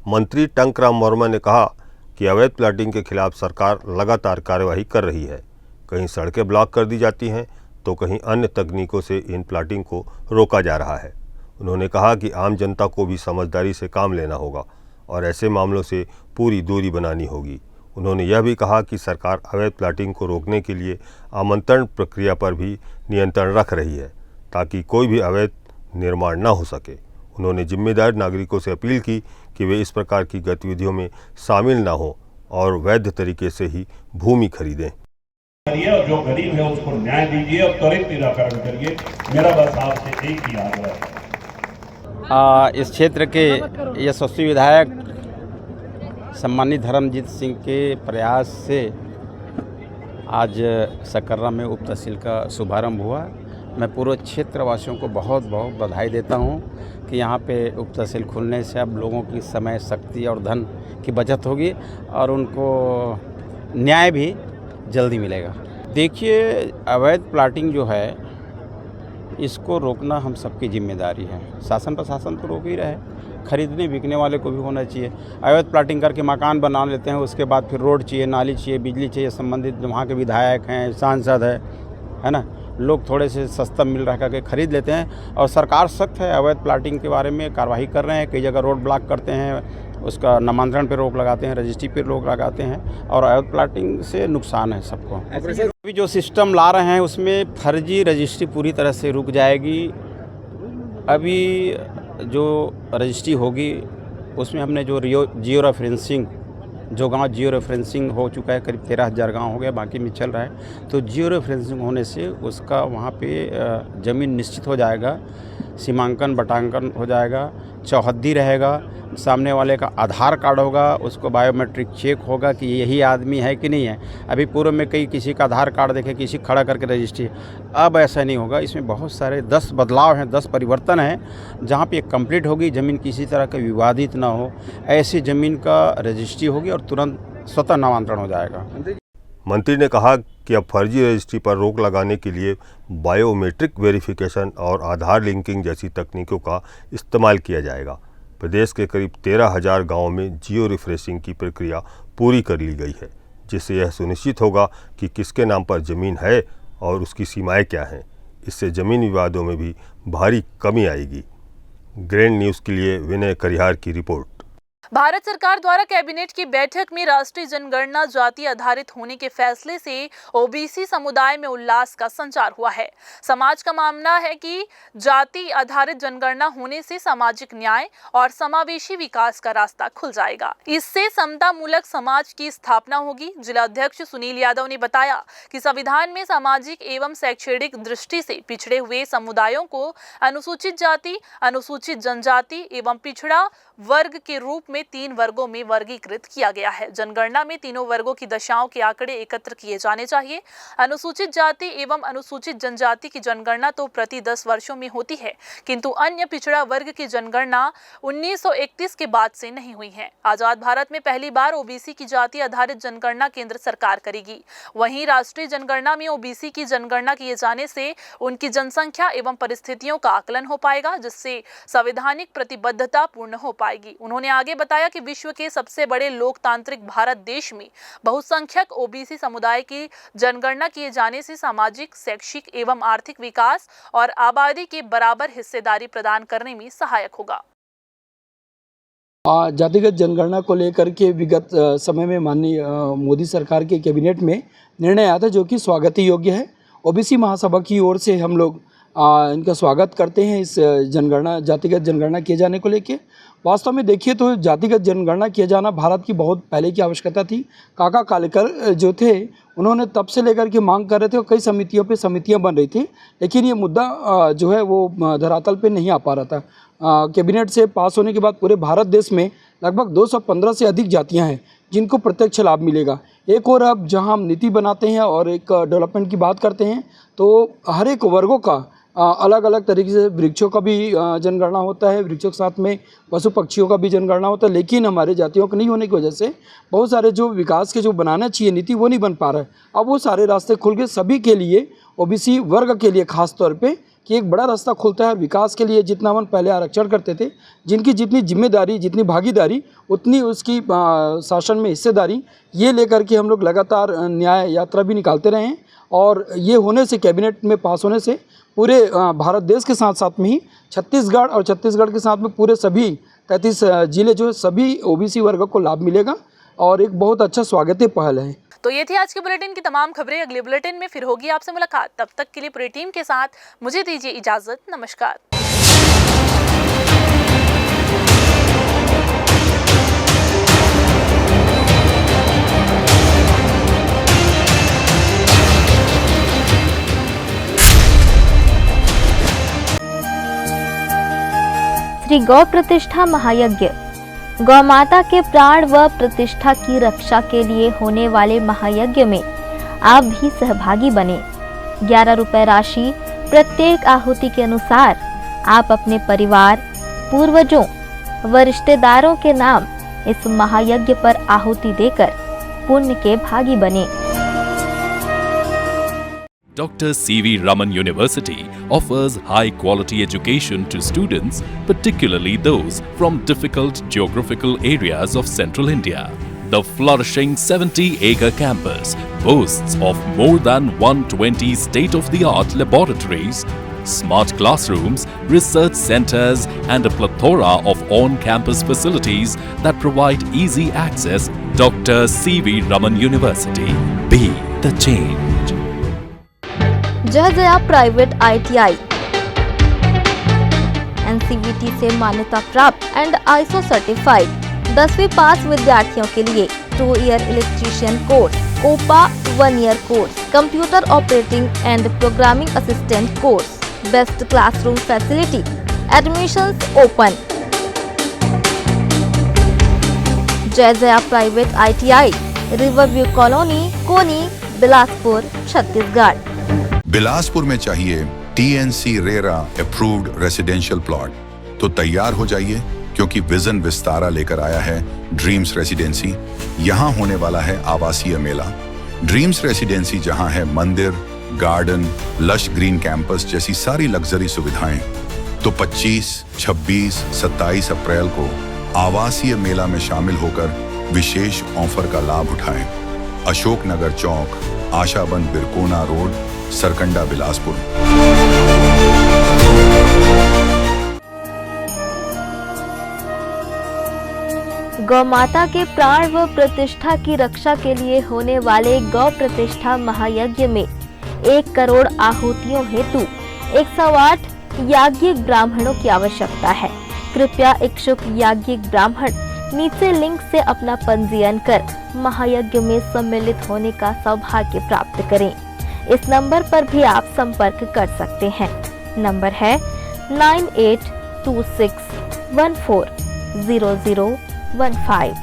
मंत्री टंकराम वर्मा ने कहा कि अवैध प्लाटिंग के खिलाफ सरकार लगातार कार्यवाही कर रही है। कहीं सड़कें ब्लॉक कर दी जाती हैं तो कहीं अन्य तकनीकों से इन प्लाटिंग को रोका जा रहा है। उन्होंने कहा कि आम जनता को भी समझदारी से काम लेना होगा और ऐसे मामलों से पूरी दूरी बनानी होगी। उन्होंने यह भी कहा कि सरकार अवैध प्लाटिंग को रोकने के लिए आमंत्रण प्रक्रिया पर भी नियंत्रण रख रही है ताकि कोई भी अवैध निर्माण न हो सके। उन्होंने जिम्मेदार नागरिकों से अपील की कि वे इस प्रकार की गतिविधियों में शामिल न हों और वैध तरीके से ही भूमि खरीदें। और जो गरीब है उसको न्याय दीजिए और त्वरित निराकरण करिए। मेरा बस आपसे एक ही आग्रह है। इस क्षेत्र के यशस्वी विधायक सम्मानित धर्मजीत सिंह के प्रयास से आज सकर्रा में उप तहसील का शुभारंभ हुआ। मैं पूरे क्षेत्रवासियों को बहुत बहुत बधाई देता हूं कि यहां पे उप तहसील खुलने से अब लोगों की समय, शक्ति और धन की बचत होगी और उनको न्याय भी जल्दी मिलेगा। देखिए, अवैध प्लाटिंग जो है इसको रोकना हम सबकी जिम्मेदारी है। शासन प्रशासन तो रोक ही रहे, खरीदने बिकने वाले को भी होना चाहिए। अवैध प्लाटिंग करके मकान बना लेते हैं, उसके बाद फिर रोड चाहिए, नाली चाहिए, बिजली चाहिए। संबंधित वहाँ के विधायक हैं, सांसद है ना, लोग थोड़े से सस्ता मिल रहा करके खरीद लेते हैं और सरकार सख्त है। अवैध प्लाटिंग के बारे में कार्रवाई कर रहे हैं। कई जगह रोड ब्लॉक करते हैं, उसका नामांतरण पे रोक लगाते हैं, रजिस्ट्री पे रोक लगाते हैं और अवैध प्लाटिंग से नुकसान है सबको। अभी जो सिस्टम ला रहे हैं उसमें फर्जी रजिस्ट्री पूरी तरह से रुक जाएगी। अभी जो रजिस्ट्री होगी उसमें हमने जो जियो रेफरेंसिंग, जो गांव जियो रेफरेंसिंग हो चुका है, करीब 13,000 गांव हो गया, बाकी में चल रहा है। तो जियो रेफरेंसिंग होने से उसका वहाँ पे ज़मीन निश्चित हो जाएगा, सीमांकन बटांकन हो जाएगा, चौहद्दी रहेगा, सामने वाले का आधार कार्ड होगा, उसको बायोमेट्रिक चेक होगा कि यही आदमी है कि नहीं है। अभी पूर्व में कई किसी का आधार कार्ड देखे, किसी खड़ा करके रजिस्ट्री, अब ऐसा नहीं होगा। इसमें बहुत सारे 10 बदलाव हैं, 10 परिवर्तन हैं। जहाँ पे कंप्लीट होगी, ज़मीन किसी तरह का विवादित ना हो, ऐसी ज़मीन का रजिस्ट्री होगी और तुरंत स्वतः नामांतरण हो जाएगा। मंत्री ने कहा कि अब फर्जी रजिस्ट्री पर रोक लगाने के लिए बायोमेट्रिक वेरिफिकेशन और आधार लिंकिंग जैसी तकनीकों का इस्तेमाल किया जाएगा। प्रदेश के करीब 13,000 गाँवों में जियो रिफ्रेशिंग की प्रक्रिया पूरी कर ली गई है, जिससे यह सुनिश्चित होगा कि किसके नाम पर ज़मीन है और उसकी सीमाएं क्या हैं। इससे ज़मीन विवादों में भी भारी कमी आएगी। ग्रैंड न्यूज़ के लिए विनय करिहार की रिपोर्ट। भारत सरकार द्वारा कैबिनेट की बैठक में राष्ट्रीय जनगणना जाति आधारित होने के फैसले से ओबीसी समुदाय में उल्लास का संचार हुआ है। समाज का मानना है कि जाति आधारित जनगणना होने से सामाजिक न्याय और समावेशी विकास का रास्ता खुल जाएगा। इससे समता मूलक समाज की स्थापना होगी। जिला अध्यक्ष सुनील यादव ने बताया कि संविधान में सामाजिक एवं शैक्षणिक दृष्टि से पिछड़े हुए समुदायों को अनुसूचित जाति, अनुसूचित जनजाति एवं पिछड़ा वर्ग के रूप में 3 वर्गों में वर्गीकृत किया गया है। जनगणना में तीनों वर्गों की दशाओं के आंकड़े एकत्र किए जाने चाहिए। अनुसूचित जाति एवं अनुसूचित जनजाति की जनगणना तो प्रति 10 वर्षों में होती है, किंतु अन्य पिछड़ा वर्ग की जनगणना 1931 के बाद से नहीं हुई है। आजाद भारत में पहली बार ओबीसी की जाति आधारित जनगणना केंद्र सरकार करेगी। वहीं राष्ट्रीय जनगणना में ओबीसी की जनगणना किए जाने से उनकी जनसंख्या एवं परिस्थितियों का आकलन हो पाएगा, जिससे संवैधानिक प्रतिबद्धता पूर्ण हो पाएगी। उन्होंने आगे बताया कि विश्व के सबसे बड़े लोकतांत्रिक भारत देश में बहुसंख्यक ओबीसी समुदाय की जनगणना किए जाने से सामाजिक, शैक्षिक एवं आर्थिक विकास और आबादी के बराबर हिस्सेदारी प्रदान करने में सहायक होगा। जातिगत जनगणना को लेकर के विगत समय में माननीय मोदी सरकार के कैबिनेट में निर्णय आया था, जो कि स्वागत योग्य है। ओबीसी महासभा की ओर से हम लोग इनका स्वागत करते हैं इस जनगणना, जातिगत जनगणना किए जाने को लेके। वास्तव में देखिए तो जातिगत जनगणना किया जाना भारत की बहुत पहले की आवश्यकता थी। काका कालेकर जो थे उन्होंने तब से लेकर के मांग कर रहे थे और कई समितियों पे समितियां बन रही थी, लेकिन ये मुद्दा जो है वो धरातल पे नहीं आ पा रहा था। कैबिनेट से पास होने के बाद पूरे भारत देश में लगभग 215 से अधिक जातियाँ हैं जिनको प्रत्यक्ष लाभ मिलेगा। एक और अब जहाँ हम नीति बनाते हैं और एक डेवलपमेंट की बात करते हैं तो हर एक वर्गों का अलग अलग तरीके से वृक्षों का भी जनगणना होता है, वृक्षों के साथ में पशु पक्षियों का भी जनगणना होता है, लेकिन हमारे जातियों का नहीं होने की वजह से बहुत सारे जो विकास के जो बनाना चाहिए नीति वो नहीं बन पा रहा है। अब वो सारे रास्ते खुल के सभी के लिए, ओबीसी वर्ग के लिए खास तौर पे कि एक बड़ा रास्ता खुलता है और विकास के लिए जितना हम पहले आरक्षण करते थे, जिनकी जितनी जिम्मेदारी, जितनी भागीदारी, उतनी उसकी शासन में हिस्सेदारी, ये लेकर के हम लोग लगातार न्याय यात्रा भी निकालते रहे हैं। और ये होने से, कैबिनेट में पास होने से पूरे भारत देश के साथ साथ में ही छत्तीसगढ़ और छत्तीसगढ़ के साथ में पूरे सभी 33 जिले जो है सभी ओबीसी वर्ग को लाभ मिलेगा और एक बहुत अच्छा स्वागतीय पहल है। तो ये थी आज के बुलेटिन की तमाम खबरें। अगले बुलेटिन में फिर होगी आपसे मुलाकात। तब तक के लिए पूरी टीम के साथ मुझे दीजिए इजाजत। नमस्कार। श्री गौ प्रतिष्ठा महायज्ञ। गौ माता के प्राण व प्रतिष्ठा की रक्षा के लिए होने वाले महायज्ञ में आप भी सहभागी बने। 11 रुपए राशि प्रत्येक आहुति के अनुसार आप अपने परिवार, पूर्वजों व रिश्तेदारों के नाम इस महायज्ञ पर आहुति देकर पुण्य के भागी बने। Dr. C.V. Raman University offers high-quality education to students, particularly those from difficult geographical areas of Central India. The flourishing 70-acre campus boasts of more than 120 state-of-the-art laboratories, smart classrooms, research centers, and a plethora of on-campus facilities that provide easy access. Dr. C.V. Raman University. Be the change. जय Jaya private ITI NCVT से मान्यता प्राप्त and ISO certified 10वीं पास विद्यार्थियों के लिए 2 year electrician course, OPA 1 year course, computer operating and programming assistant course, best classroom facility, admissions open. Jai Jaya private ITI, riverview colony, Koni, Bilaspur, Chhattisgarh. Bilaspur में चाहिए TNC RERA approved residential plot तो तैयार हो जाइए, क्योंकि विजन विस्तारा लेकर आया है ड्रीम्स रेसिडेंसी। यहाँ होने वाला है आवासीय मेला। ड्रीम्स रेसिडेंसी जहाँ है मंदिर, गार्डन, लश ग्रीन कैंपस जैसी सारी लग्जरी सुविधाएं, तो 25, 26, 27 अप्रैल को आवासीय मेला में शामिल होकर विशेष ऑफर का लाभ उठाएं। अशोकनगर चौक, आशाबंद बिरकोना रोड, सरकंडा, बिलासपुर। गौ माता के प्राण व प्रतिष्ठा की रक्षा के लिए होने वाले गौ प्रतिष्ठा महायज्ञ में 1 करोड़ आहुतियों हेतु 108 याज्ञिक ब्राह्मणों की आवश्यकता है। कृपया इच्छुक याज्ञिक ब्राह्मण नीचे लिंक से अपना पंजीयन कर महायज्ञ में सम्मिलित होने का सौभाग्य प्राप्त करें। इस नंबर पर भी आप संपर्क कर सकते हैं। नंबर है 9826140015।